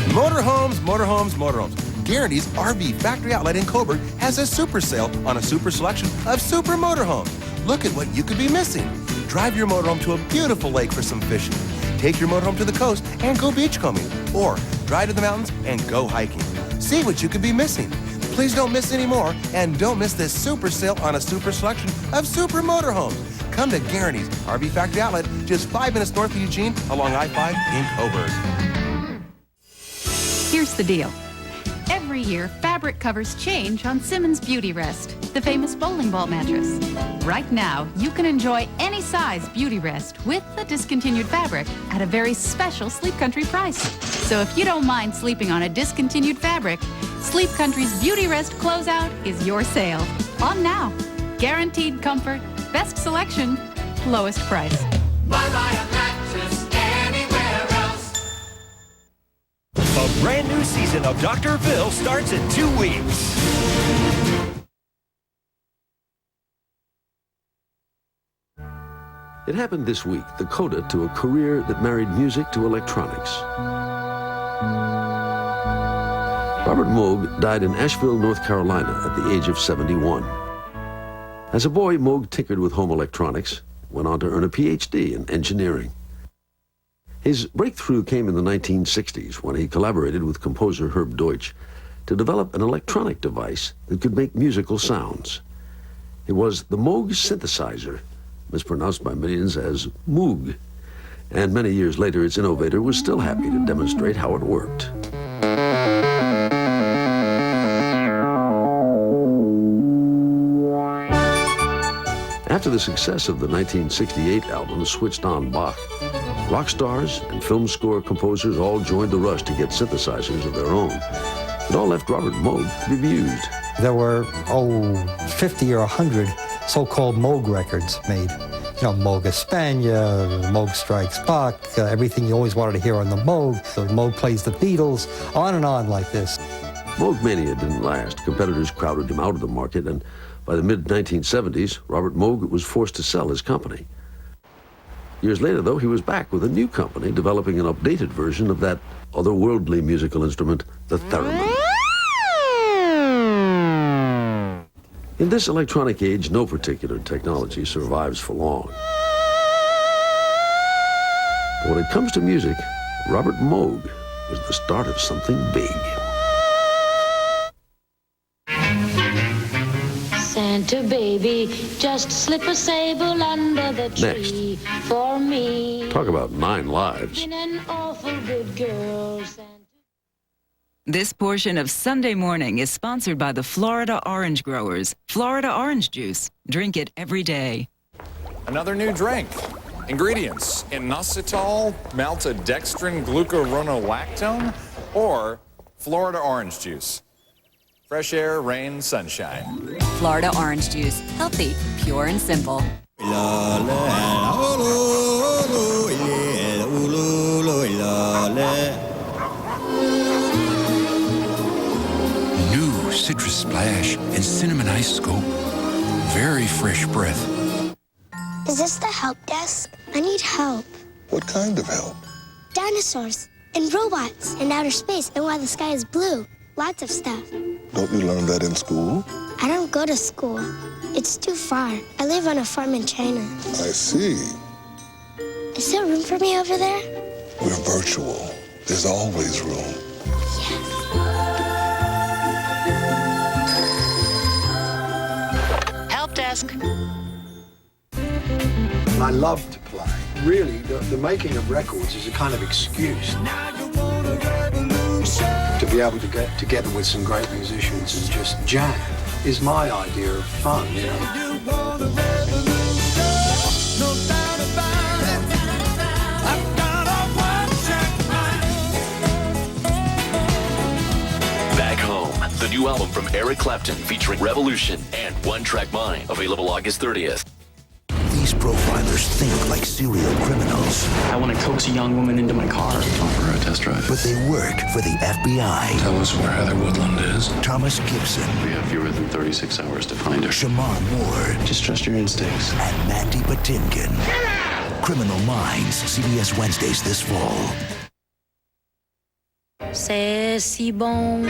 Motorhomes, motorhomes, motorhomes. Guarantee's RV Factory Outlet in Coburg has a super sale on a super selection of super motorhomes. Look at what you could be missing. Drive your motorhome to a beautiful lake for some fishing. Take your motorhome to the coast and go beachcombing. Or drive to the mountains and go hiking. See what you could be missing. Please don't miss any more, and don't miss this super sale on a super selection of super motorhomes. Come to Guarantee's RV Factory Outlet, just 5 minutes north of Eugene along I-5 in Coburg. Here's the deal. Every year, fabric covers change on Simmons Beauty Rest, the famous bowling ball mattress. Right now, you can enjoy any size Beauty Rest with the discontinued fabric at a very special Sleep Country price. So if you don't mind sleeping on a discontinued fabric, Sleep Country's Beauty Rest closeout is your sale. On now. Guaranteed comfort, best selection, lowest price. Buy a mattress anywhere else. A brand new season of Dr. Phil starts in 2 weeks. It happened this week, the coda to a career that married music to electronics. Robert Moog died in Asheville, North Carolina at the age of 71. As a boy, Moog tinkered with home electronics, went on to earn a PhD in engineering. His breakthrough came in the 1960s when he collaborated with composer Herb Deutsch to develop an electronic device that could make musical sounds. It was the Moog synthesizer, mispronounced by millions as Moog. And many years later, its innovator was still happy to demonstrate how it worked. After the success of the 1968 album, Switched On Bach, rock stars and film score composers all joined the rush to get synthesizers of their own. It all left Robert Moog bemused. There were, 50 or 100 so-called Moog records made. You know, Moog Espana, Moog Strikes Bach, everything you always wanted to hear on the Moog. So Moog plays the Beatles, on and on like this. Moog mania didn't last. Competitors crowded him out of the market, and by the mid-1970s, Robert Moog was forced to sell his company. Years later, though, he was back with a new company developing an updated version of that otherworldly musical instrument, the theremin. In this electronic age, no particular technology survives for long. But when it comes to music, Robert Moog was the start of something big. Santa baby, just slip a sable under the tree for me. Talk about 9 lives. Been an awful good girl, Santa. This portion of Sunday Morning is sponsored by the Florida Orange Growers. Florida Orange Juice. Drink it every day. Another new drink. Ingredients: inositol, maltodextrin, glucuronolactone, or Florida Orange Juice. Fresh air, rain, sunshine. Florida Orange Juice. Healthy, pure, and simple. New citrus splash and cinnamon ice scoop. Very fresh breath. Is this the help desk? I need help. What kind of help? Dinosaurs and robots and outer space and why the sky is blue. Lots of stuff. Don't you learn that in school? I don't go to school. It's too far. I live on a farm in China. I see. Is there room for me over there? We're virtual. There's always room. Help desk. I love to play. Really, the making of records is a kind of excuse to be able to get together with some great musicians and just jam is my idea of fun, you know. Back Home, the new album from Eric Clapton featuring Revolution and One Track Mind, available August 30th. These profilers think like serial criminals. I want to coax a young woman into my car. For a test drive. But they work for the FBI. Tell us where Heather Woodland is. Thomas Gibson. We have fewer than 36 hours to find her. Shamar Moore. Just trust your instincts. And Mandy Patinkin. Criminal Minds, CBS Wednesdays this fall. C'est si bon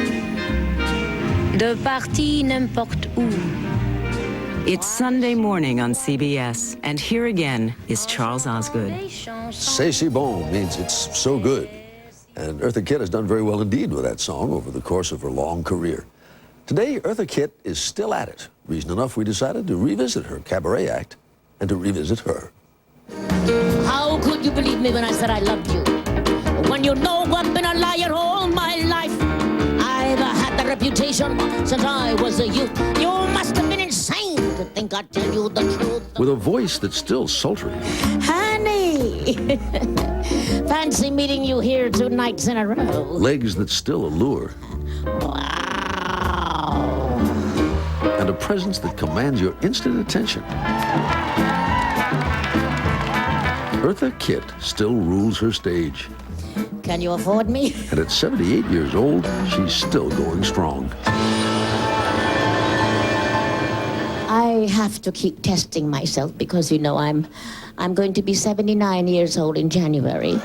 de partir n'importe où. It's Sunday Morning on CBS, and here again is Charles Osgood. C'est si bon means it's so good. And Eartha Kitt has done very well indeed with that song over the course of her long career. Today, Eartha Kitt is still at it. Reason enough, we decided to revisit her cabaret act and to revisit her. How could you believe me when I said I loved you? When you know I've been a liar all my life. I've had the reputation since I was a youth. You must have been insane to think I'd tell you the truth. With a voice that's still sultry. Honey, fancy meeting you here 2 nights in a row. Legs that still allure. Wow. And a presence that commands your instant attention. Eartha Kitt still rules her stage. Can you afford me? And at 78 years old, she's still going strong. I have to keep testing myself because, you know, I'm going to be 79 years old in January.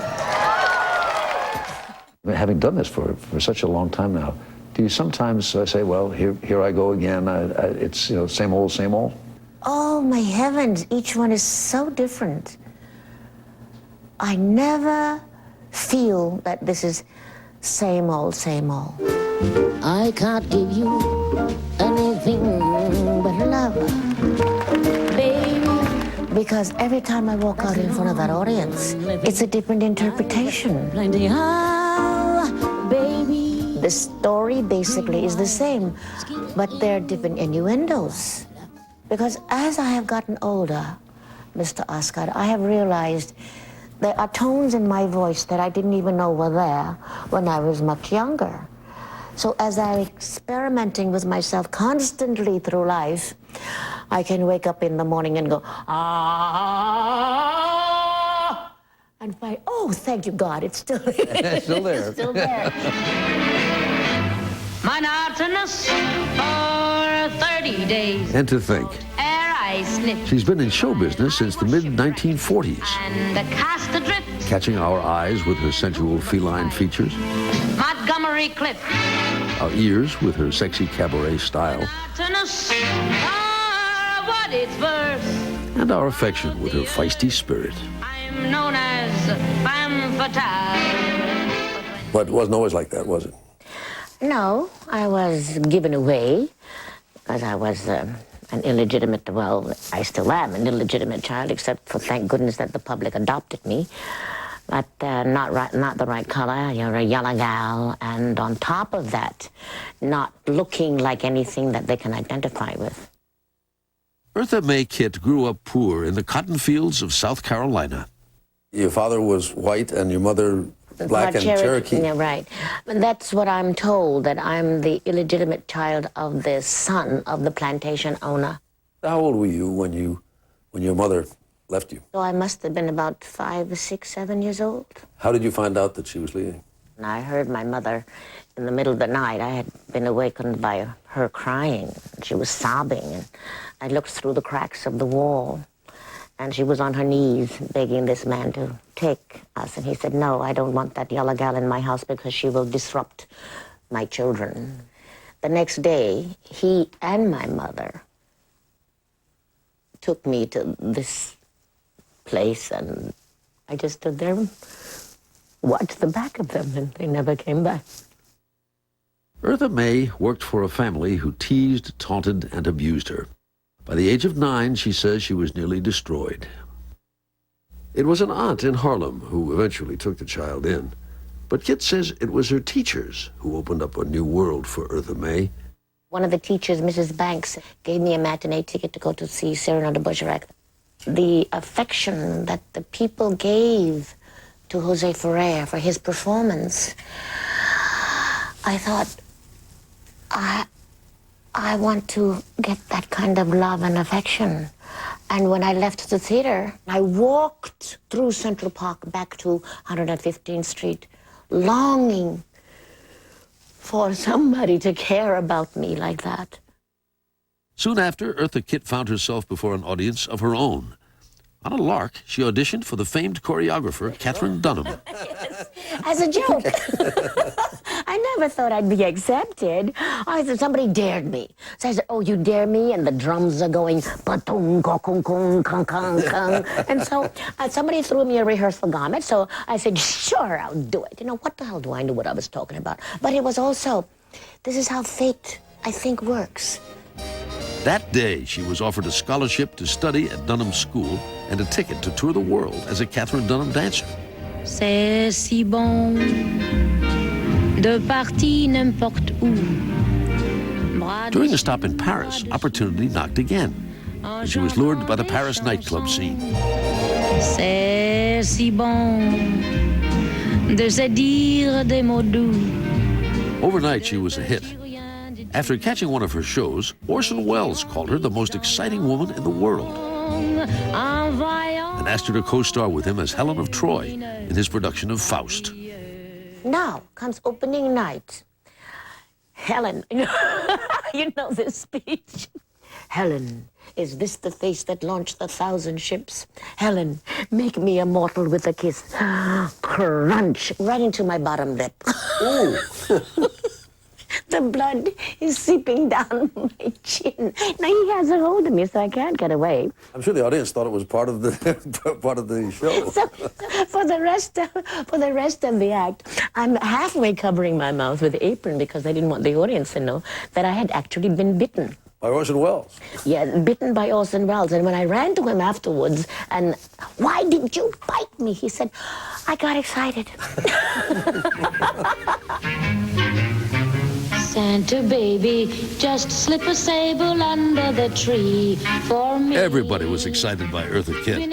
Having done this for such a long time now, do you sometimes say, well, here I go again, it's, you know, same old, same old? Oh, my heavens, each one is so different. I never feel that this is same old, same old. I can't give you anything but love, baby. Because every time I walk out in front of that audience, it's a different interpretation. Baby. The story basically is the same, but there are different innuendos. Because as I have gotten older, Mr. Osgood, I have realized there are tones in my voice that I didn't even know were there when I was much younger. So as I'm experimenting with myself constantly through life, I can wake up in the morning and go, ah, and find, oh, thank you, God, it's still there. It's still there. It's still there. Monotonous for 30 days. And to think, Ere I slip she's been in show business since the mid-1940s, and cast adrift catching our eyes with her sensual feline features, Montgomery Cliff. our ears with her sexy cabaret style, Monotonous for what it's worth. and our affection with her feisty spirit. I'm known as femme fatale. But it wasn't always like that, was it? No, I was given away because I was an illegitimate, well, I still am an illegitimate child, except for, thank goodness, that the public adopted me. but not the right color. You're a yellow gal, and on top of that, not looking like anything that they can identify with. Eartha Mae Kitt grew up poor in the cotton fields of South Carolina. Your father was white and your mother black and Cherokee. Yeah, right. That's what I'm told, that I'm the illegitimate child of the son of the plantation owner. How old were you when your mother left you? So I must have been about 5, 6, 7 years old. How did you find out that she was leaving? And I heard my mother in the middle of the night. I had been awakened by her crying. She was sobbing, and I looked through the cracks of the wall, and she was on her knees begging this man to take us. And he said, no, I don't want that yellow gal in my house because she will disrupt my children. The next day, he and my mother took me to this place, and I just stood there and watched the back of them, and they never came back. Eartha Mae worked for a family who teased, taunted, and abused her. By the age of 9, she says she was nearly destroyed. It was an aunt in Harlem who eventually took the child in. But Kitt says it was her teachers who opened up a new world for Eartha Mae. One of the teachers, Mrs. Banks, gave me a matinee ticket to go to see Cyrano de Bergerac. The affection that the people gave to Jose Ferrer for his performance, I thought, I want to get that kind of love and affection. And when I left the theater, I walked through Central Park back to 115th Street, longing for somebody to care about me like that. Soon after, Eartha Kitt found herself before an audience of her own. On a lark, she auditioned for the famed choreographer, Katherine Dunham. Yes, as a joke. I never thought I'd be accepted. I said, somebody dared me. So I said, oh, you dare me? And the drums are going, ba-tung, kong, kong, kong, kong, kong. And so somebody threw me a rehearsal garment, so I said, sure, I'll do it. You know, what the hell do I know what I was talking about? But it was also, this is how fate, I think, works. That day, she was offered a scholarship to study at Dunham School and a ticket to tour the world as a Katherine Dunham dancer. C'est si bon de partir n'importe où. During a stop in Paris, opportunity knocked again, and she was lured by the Paris nightclub scene. C'est si bon de se dire des mots doux. Overnight, she was a hit. After catching one of her shows, Orson Welles called her the most exciting woman in the world and asked her to co-star with him as Helen of Troy in his production of Faust. Now comes opening night. Helen, you know this speech. Helen, is this the face that launched 1,000 ships? Helen, make me immortal with a kiss. Crunch, right into my bottom lip. Ooh. The blood is seeping down my chin. Now he has a hold of me, so I can't get away. I'm sure the audience thought it was part of the show. So for the rest of the act, I'm halfway covering my mouth with the apron because I didn't want the audience to know that I had actually been bitten. By Orson Welles? Yeah, bitten by Orson Welles. And when I ran to him afterwards, and why did you bite me? He said, I got excited. Santa baby, just slip a sable under the tree for me. Everybody was excited by Eartha Kitt.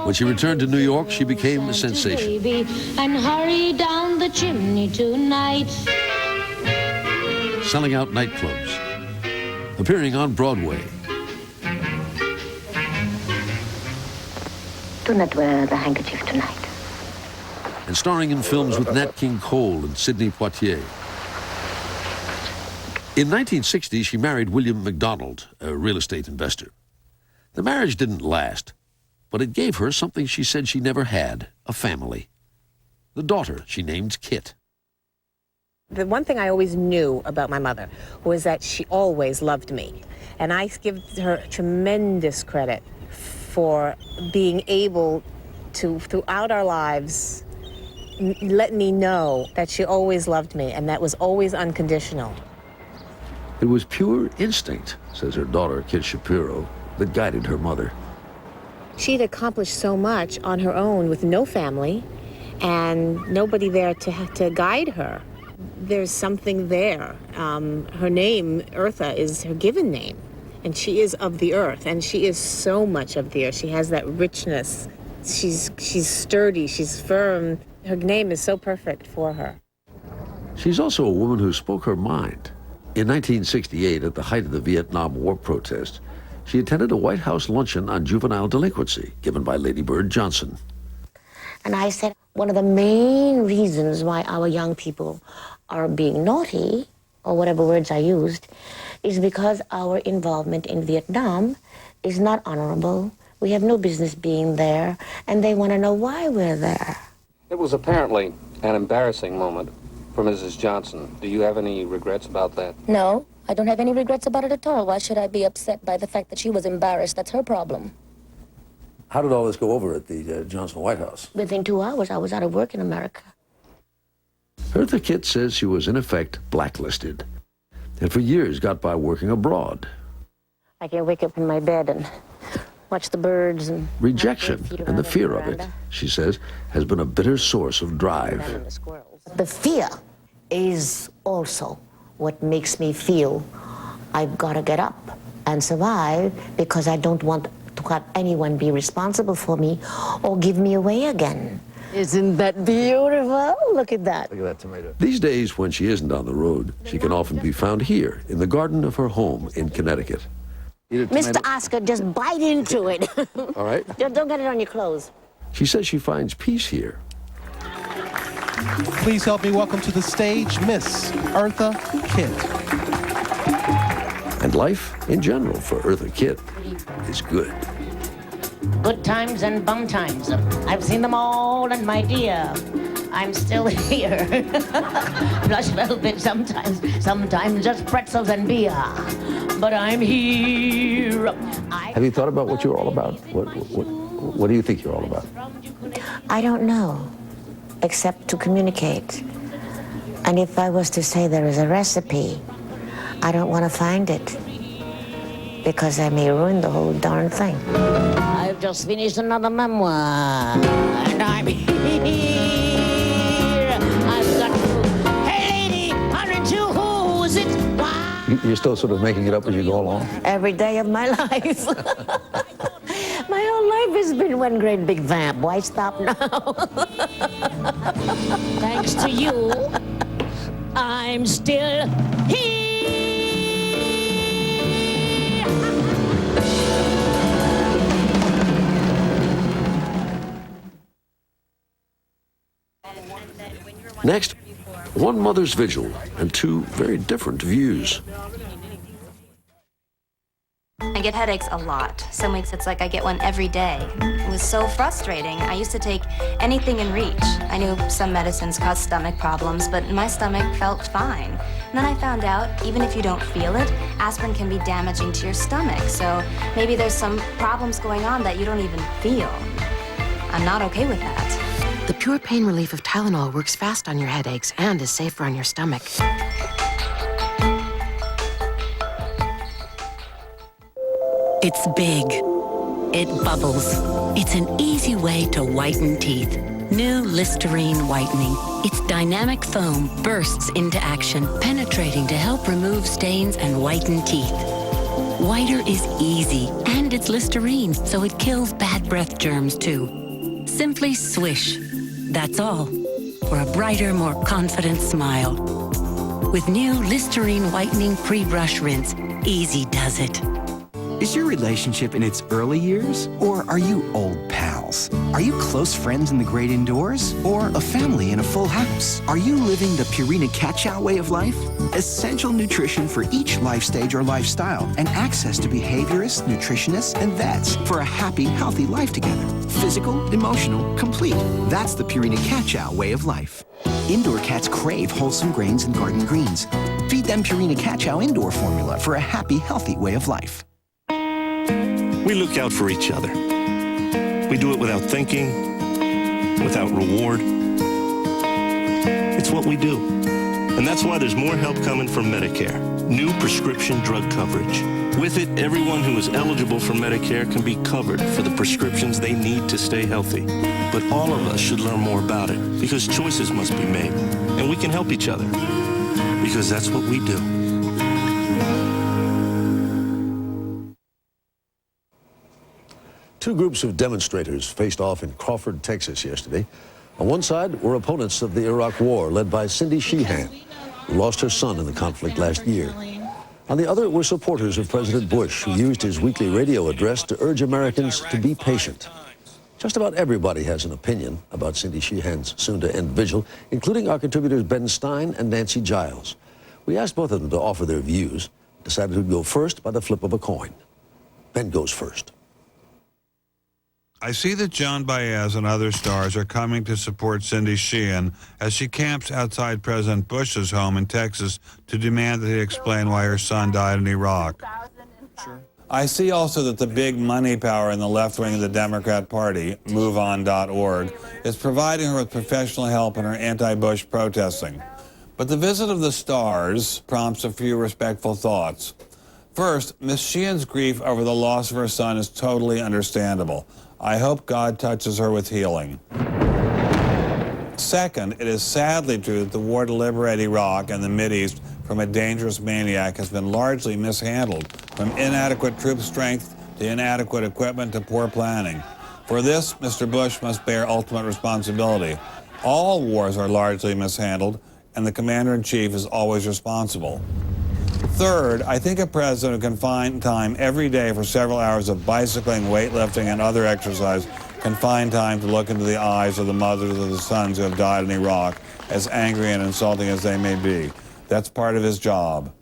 When she returned to New York, she became a sensation. Baby, and hurry down the chimney tonight. Selling out nightclubs, appearing on Broadway. Do not wear the handkerchief tonight. And starring in films with Nat King Cole and Sidney Poitier. In 1960, she married William McDonald, a real estate investor. The marriage didn't last, but it gave her something she said she never had, a family. The daughter she named Kitt. The one thing I always knew about my mother was that she always loved me. And I give her tremendous credit for being able to, throughout our lives, let me know that she always loved me, and that was always unconditional. It was pure instinct, says her daughter, Kit Shapiro, that guided her mother. She'd accomplished so much on her own with no family, and nobody there to guide her. There's something there. Her name, Eartha, is her given name, and she is of the earth, and she is so much of the earth. She has that richness. She's sturdy, she's firm. Her name is so perfect for her. She's also a woman who spoke her mind. In 1968, at the height of the Vietnam War protests, she attended a White House luncheon on juvenile delinquency given by Lady Bird Johnson. And I said, one of the main reasons why our young people are being naughty, or whatever words I used, is because our involvement in Vietnam is not honorable. We have no business being there, and they want to know why we're there. It was apparently an embarrassing moment for Mrs. Johnson. Do you have any regrets about that? No, I don't have any regrets about it at all. Why should I be upset by the fact that she was embarrassed? That's her problem. How did all this go over at the Johnson White House? Within 2 hours, I was out of work in America. Eartha Kitt says she was, in effect, blacklisted, and for years got by working abroad. I can wake up in my bed and watch the birds and... Rejection and the fear of it, she says, has been a bitter source of drive. The fear is also what makes me feel I've got to get up and survive, because I don't want to have anyone be responsible for me or give me away again. Isn't that beautiful? Look at that. Look at that tomato. These days, when she isn't on the road, she can often be found here in the garden of her home in Connecticut. Mr. Oscar, just bite into it. All right. Don't get it on your clothes. She says she finds peace here. Please help me welcome to the stage Miss Eartha Kitt. And life, in general, for Eartha Kitt is good. Good times and bum times. I've seen them all, and my dear, I'm still here. Blush a little bit sometimes just pretzels and beer. But I'm here. Have you thought about what you're all about? What do you think you're all about? I don't know, except to communicate. And if I was to say there is a recipe, I don't want to find it, because I may ruin the whole darn thing. I've just finished another memoir, and I'm here. I've got to... Hey, lady, 102, who's it? You're still sort of making it up as you go along? Every day of my life. My whole life has been one great big vamp. Why stop now? Thanks to you, I'm still here. Next, one mother's vigil and two very different views. I get headaches a lot. Some weeks it's like I get one every day. It was so frustrating. I used to take anything in reach. I knew some medicines cause stomach problems, but my stomach felt fine. And then I found out, even if you don't feel it, aspirin can be damaging to your stomach. So maybe there's some problems going on that you don't even feel. I'm not okay with that. The pure pain relief of Tylenol works fast on your headaches and is safer on your stomach. It's big. It bubbles. It's an easy way to whiten teeth. New Listerine Whitening. Its dynamic foam bursts into action, penetrating to help remove stains and whiten teeth. Whiter is easy, and it's Listerine, so it kills bad breath germs too. Simply swish. That's all. For a brighter, more confident smile. With new Listerine Whitening Pre-Brush Rinse, easy does it. Is your relationship in its early years, or are you old pals? Are you close friends in the great indoors, or a family in a full house? Are you living the Purina Catchow way of life? Essential nutrition for each life stage or lifestyle, and access to behaviorists, nutritionists, and vets for a happy, healthy life together. Physical, emotional, complete. That's the Purina Catchow way of life. Indoor cats crave wholesome grains and garden greens. Feed them Purina Catchow Indoor Formula for a happy, healthy way of life. We look out for each other. We do it without thinking, without reward. It's what we do. And that's why there's more help coming from Medicare. New prescription drug coverage. With it, everyone who is eligible for Medicare can be covered for the prescriptions they need to stay healthy. But all of us should learn more about it because choices must be made, and we can help each other because that's what we do. Two groups of demonstrators faced off in Crawford, Texas yesterday. On one side were opponents of the Iraq War, led by Cindy Sheehan, who lost her son in the conflict last year. On the other were supporters of President Bush, who used his weekly radio address to urge Americans to be patient. Just about everybody has an opinion about Cindy Sheehan's soon-to-end vigil, including our contributors Ben Stein and Nancy Giles. We asked both of them to offer their views, decided who'd go first by the flip of a coin. Ben goes first. I see that Joan Baez and other stars are coming to support Cindy Sheehan as she camps outside President Bush's home in Texas to demand that he explain why her son died in Iraq. I see also that the big money power in the left wing of the Democrat Party, MoveOn.org, is providing her with professional help in her anti-Bush protesting. But the visit of the stars prompts a few respectful thoughts. First, Miss Sheehan's grief over the loss of her son is totally understandable. I hope God touches her with healing. Second, it is sadly true that the war to liberate Iraq and the Mideast from a dangerous maniac has been largely mishandled, from inadequate troop strength to inadequate equipment to poor planning. For this, Mr. Bush must bear ultimate responsibility. All wars are largely mishandled, and the commander-in-chief is always responsible. Third, I think a president who can find time every day for several hours of bicycling, weightlifting, and other exercise can find time to look into the eyes of the mothers of the sons who have died in Iraq, as angry and insulting as they may be. That's part of his job.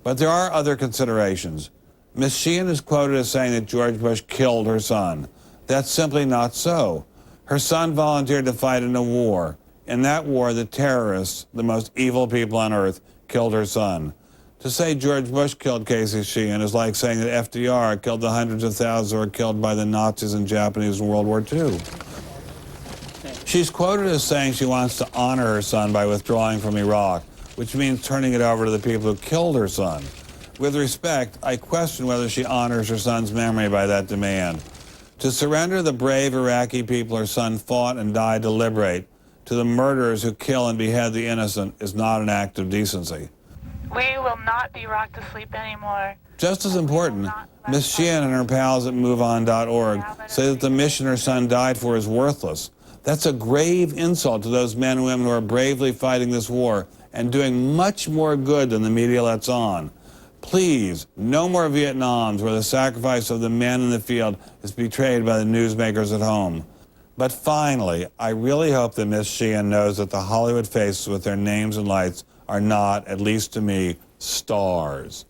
But there are other considerations. Miss Sheehan is quoted as saying that George Bush killed her son. That's simply not so. Her son volunteered to fight in a war. In that war, the terrorists, the most evil people on earth, killed her son. To say George Bush killed Casey Sheehan is like saying that FDR killed the hundreds of thousands who were killed by the Nazis and Japanese in World War II. She's quoted as saying she wants to honor her son by withdrawing from Iraq, which means turning it over to the people who killed her son. With respect, I question whether she honors her son's memory by that demand. To surrender the brave Iraqi people her son fought and died to liberate to the murderers who kill and behead the innocent is not an act of decency. We will not be rocked to sleep anymore. Just as important, Miss Sheehan and her pals at MoveOn.org say that the mission her son died for is worthless. That's a grave insult to those men and women who are bravely fighting this war and doing much more good than the media lets on. Please, no more Vietnams where the sacrifice of the men in the field is betrayed by the newsmakers at home. But finally, I really hope that Miss Sheehan knows that the Hollywood faces with their names and lights are not, at least to me, stars.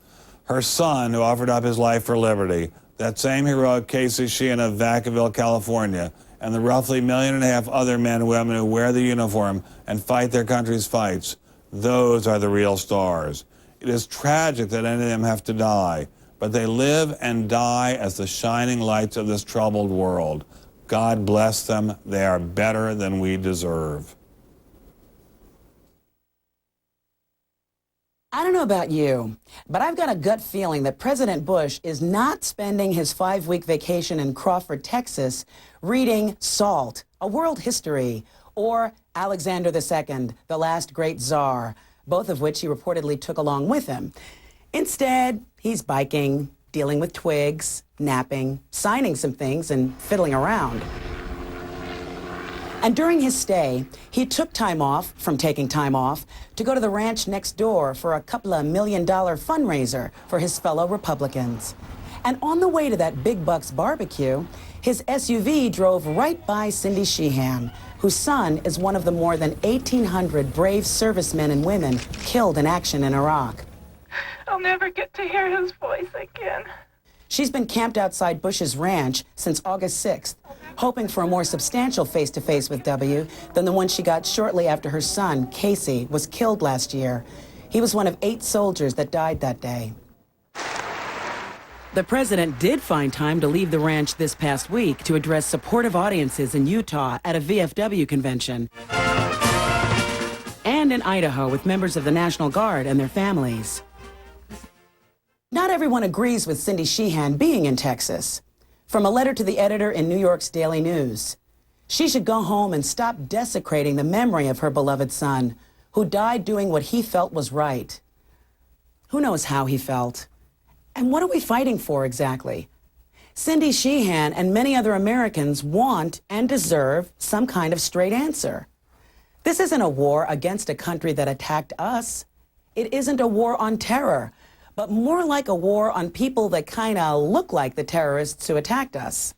Her son, who offered up his life for liberty, that same heroic Casey Sheehan of Vacaville, California, and the roughly 1.5 million other men and women who wear the uniform and fight their country's fights, those are the real stars. It is tragic that any of them have to die, but they live and die as the shining lights of this troubled world. God bless them. They are better than we deserve. I don't know about you, but I've got a gut feeling that President Bush is not spending his 5-week vacation in Crawford, Texas, reading Salt, A World History, or Alexander II, The Last Great Tsar, both of which he reportedly took along with him. Instead, he's biking, dealing with twigs, napping, signing some things, and fiddling around. And during his stay, he took time off from taking time off to go to the ranch next door for a couple of $1 million fundraiser for his fellow Republicans. And on the way to that big bucks barbecue, his SUV drove right by Cindy Sheehan, whose son is one of the more than 1,800 brave servicemen and women killed in action in Iraq. I'll never get to hear his voice again. She's been camped outside Bush's ranch since August 6th, hoping for a more substantial face-to-face with W than the one she got shortly after her son, Casey, was killed last year. He was one of 8 soldiers that died that day. The president did find time to leave the ranch this past week to address supportive audiences in Utah at a VFW convention and in Idaho with members of the National Guard and their families. Not everyone agrees with Cindy Sheehan being in Texas. From a letter to the editor in New York's Daily News, she should go home and stop desecrating the memory of her beloved son, who died doing what he felt was right. Who knows how he felt? And what are we fighting for exactly? Cindy Sheehan and many other Americans want and deserve some kind of straight answer. This isn't a war against a country that attacked us. It isn't a war on terror, but more like a war on people that kind of look like the terrorists who attacked us.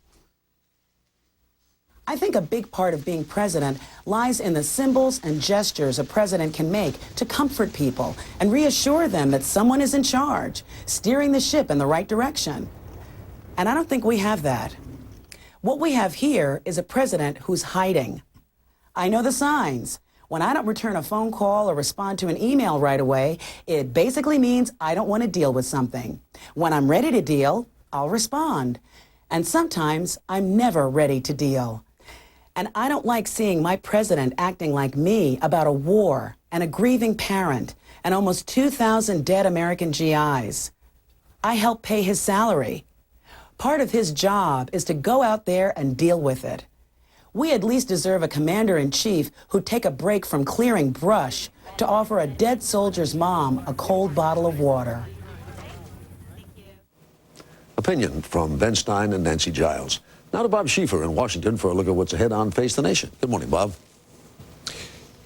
I think a big part of being president lies in the symbols and gestures a president can make to comfort people and reassure them that someone is in charge, steering the ship in the right direction. And I don't think we have that. What we have here is a president who's hiding. I know the signs. When I don't return a phone call or respond to an email right away, it basically means I don't want to deal with something. When I'm ready to deal, I'll respond. And sometimes I'm never ready to deal. And I don't like seeing my president acting like me about a war and a grieving parent and almost 2,000 dead American GIs. I help pay his salary. Part of his job is to go out there and deal with it. We at least deserve a commander-in-chief who'd take a break from clearing brush to offer a dead soldier's mom a cold bottle of water. Opinion from Ben Stein and Nancy Giles. Now to Bob Schieffer in Washington for a look at what's ahead on Face the Nation. Good morning, Bob.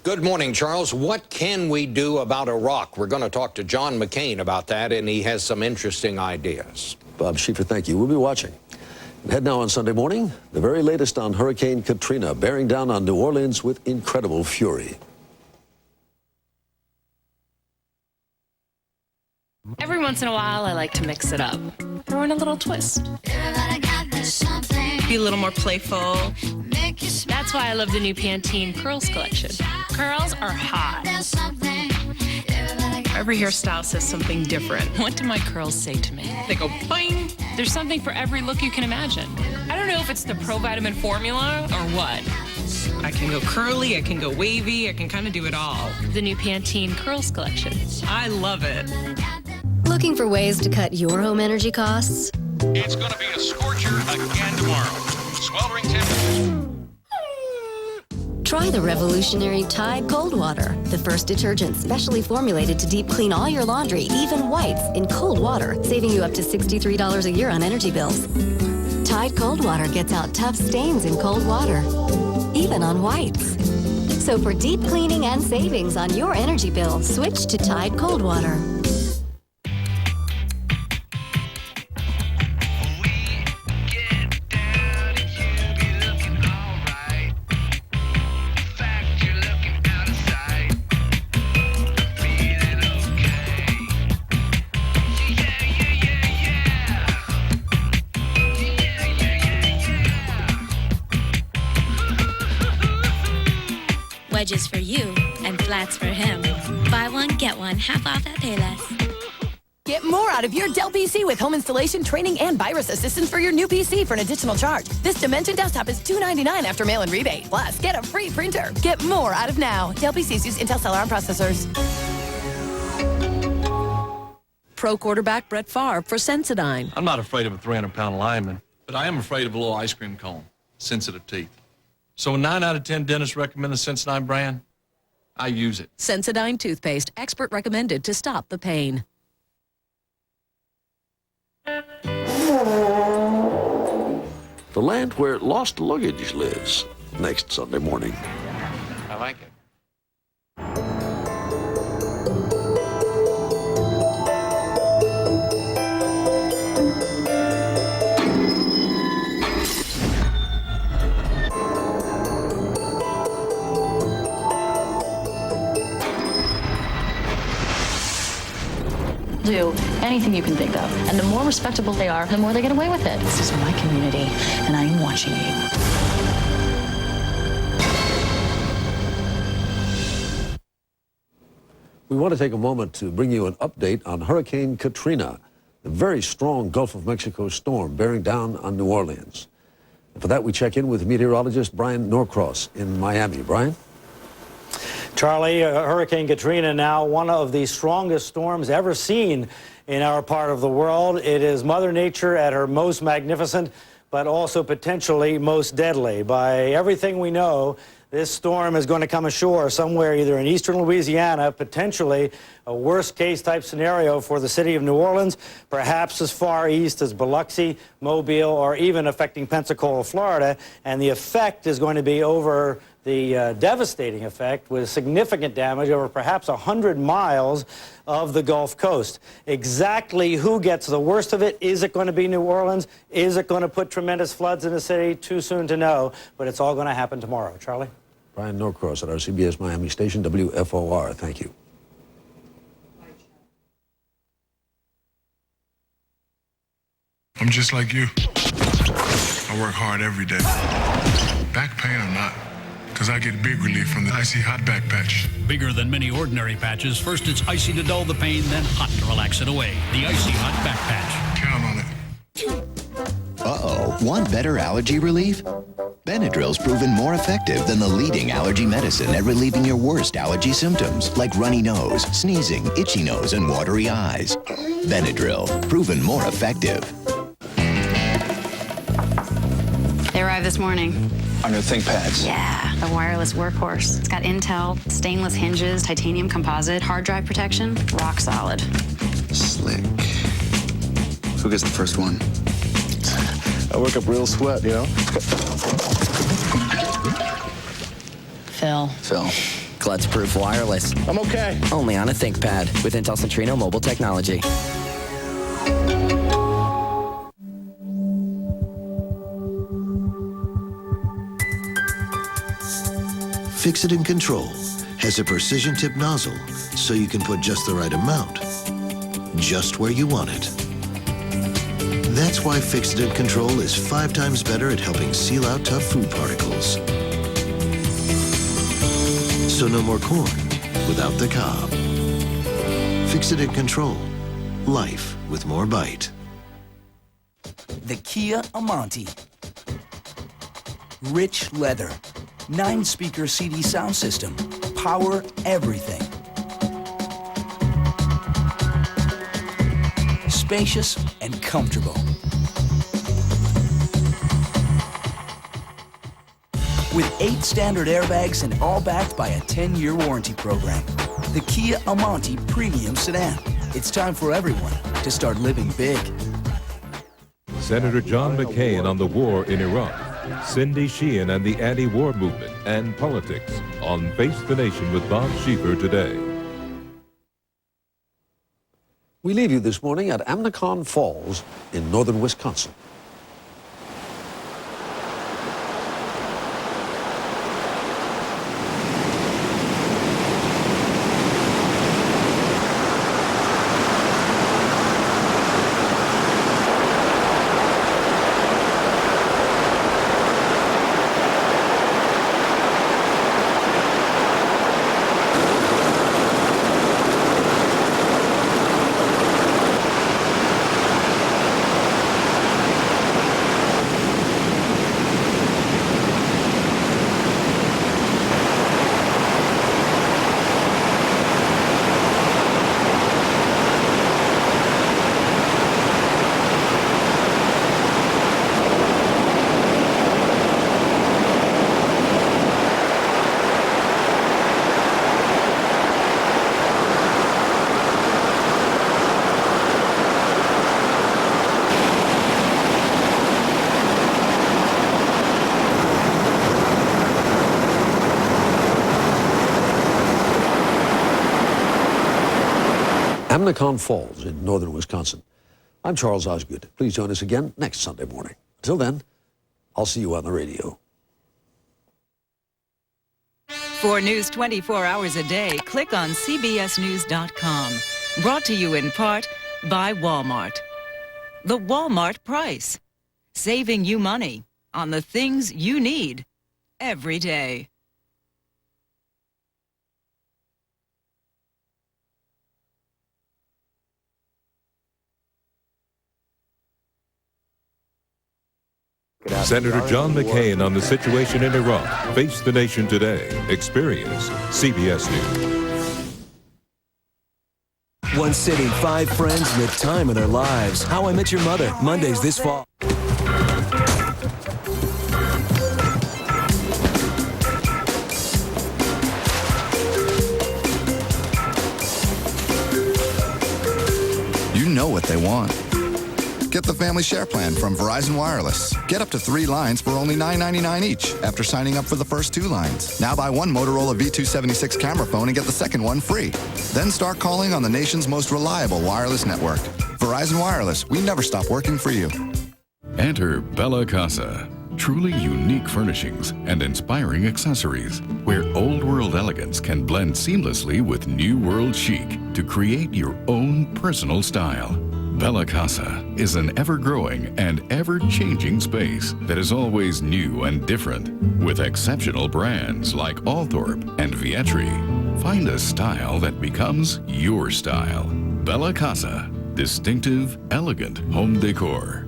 Good morning, Charles. What can we do about Iraq? We're going to talk to John McCain about that, and he has some interesting ideas. Bob Schieffer, thank you. We'll be watching. Head now on Sunday morning, the very latest on Hurricane Katrina, bearing down on New Orleans with incredible fury. Every once in a while, I like to mix it up. Throw in a little twist. Be a little more playful. That's why I love the new Pantene Curls collection. Curls are hot. Every hairstyle says something different. What do my curls say to me? They go boing. There's something for every look you can imagine. I don't know if it's the ProVitamin formula or what. I can go curly, I can go wavy, I can kind of do it all. The new Pantene Curls collection. I love it. Looking for ways to cut your home energy costs? It's going to be a scorcher again tomorrow. Sweltering temperatures. Try the revolutionary Tide Cold Water, the first detergent specially formulated to deep clean all your laundry, even whites, in cold water, saving you up to $63 a year on energy bills. Tide Cold Water gets out tough stains in cold water, even on whites. So for deep cleaning and savings on your energy bill, switch to Tide Cold Water. Wedges for you and flats for him. Buy one, get one, half off at Payless. Get more out of your Dell PC with home installation, training, and virus assistance for your new PC for an additional charge. This Dimension desktop is $299 after mail-in rebate. Plus, get a free printer. Get more out of now. Dell PCs use Intel Celeron processors. Pro quarterback Brett Favre for Sensodyne. I'm not afraid of a 300-pound lineman, but I am afraid of a little ice cream cone. Sensitive teeth. So when 9 out of 10 dentists recommend the Sensodyne brand, I use it. Sensodyne toothpaste, expert recommended to stop the pain. The land where lost luggage lives, next Sunday morning. I like it. Do anything you can think of. And the more respectable they are, the more they get away with it. This is my community, and I am watching you. We want to take a moment to bring you an update on Hurricane Katrina, the very strong Gulf of Mexico storm bearing down on New Orleans. And for that, we check in with meteorologist Brian Norcross in Miami. Brian? Charlie, Hurricane Katrina now one of the strongest storms ever seen in our part of the world. It is Mother Nature at her most magnificent, but also potentially most deadly. By everything we know, this storm is going to come ashore somewhere either in eastern Louisiana, potentially a worst-case type scenario for the city of New Orleans, perhaps as far east as Biloxi, Mobile, or even affecting Pensacola, Florida. And the effect is going to be over the devastating effect with significant damage over perhaps 100 miles of the Gulf Coast. Exactly who gets the worst of it? Is it going to be New Orleans? Is it going to put tremendous floods in the city? Too soon to know, but it's all going to happen tomorrow. Charlie? Brian Norcross at our CBS Miami station, WFOR. Thank you. I'm just like you. I work hard every day. Back pain or not, because I get big relief from the Icy Hot Back Patch. Bigger than many ordinary patches. First it's icy to dull the pain, then hot to relax it away. The Icy Hot Back Patch. Count on it. Uh-oh, want better allergy relief? Benadryl's proven more effective than the leading allergy medicine at relieving your worst allergy symptoms, like runny nose, sneezing, itchy nose, and watery eyes. Benadryl, proven more effective. They arrived this morning. On your ThinkPads? Yeah, the wireless workhorse. It's got Intel, stainless hinges, titanium composite, hard drive protection, rock solid. Slick. Who gets the first one? I work up real sweat, you know? Phil. Klutz-proof wireless. I'm okay. Only on a ThinkPad with Intel Centrino mobile technology. Fix-It and Control has a precision tip nozzle so you can put just the right amount, just where you want it. That's why Fix-It and Control is 5 times better at helping seal out tough food particles. So no more corn without the cob. Fix-It and Control. Life with more bite. The Kia Amante. Rich leather. 9-speaker CD sound system. Power everything. Spacious and comfortable. With 8 standard airbags and all backed by a 10-year warranty program. The Kia Amante Premium Sedan. It's time for everyone to start living big. Senator John McCain on the war in Iraq. Cindy Sheehan and the anti-war movement and politics on Face the Nation with Bob Schieffer today. We leave you this morning at Amnicon Falls in northern Wisconsin. Amnicon Falls in northern Wisconsin. I'm Charles Osgood. Please join us again next Sunday morning. Until then, I'll see you on the radio. For news 24 hours a day, click on CBSNews.com. Brought to you in part by Walmart. The Walmart price. Saving you money on the things you need every day. Senator John McCain on the situation in Iraq. Face the Nation today. Experience CBS News. One city, 5 friends, and the time of their lives. How I Met Your Mother, Mondays this fall. You know what they want. Get the Family Share Plan from Verizon Wireless. Get up to 3 lines for only $9.99 each after signing up for the first 2 lines. Now buy one Motorola V276 camera phone and get the second one free. Then start calling on the nation's most reliable wireless network. Verizon Wireless, we never stop working for you. Enter Bella Casa. Truly unique furnishings and inspiring accessories, where old world elegance can blend seamlessly with new world chic to create your own personal style. Bella Casa is an ever-growing and ever-changing space that is always new and different, with exceptional brands like Althorpe and Vietri. Find a style that becomes your style. Bella Casa. Distinctive, elegant home decor.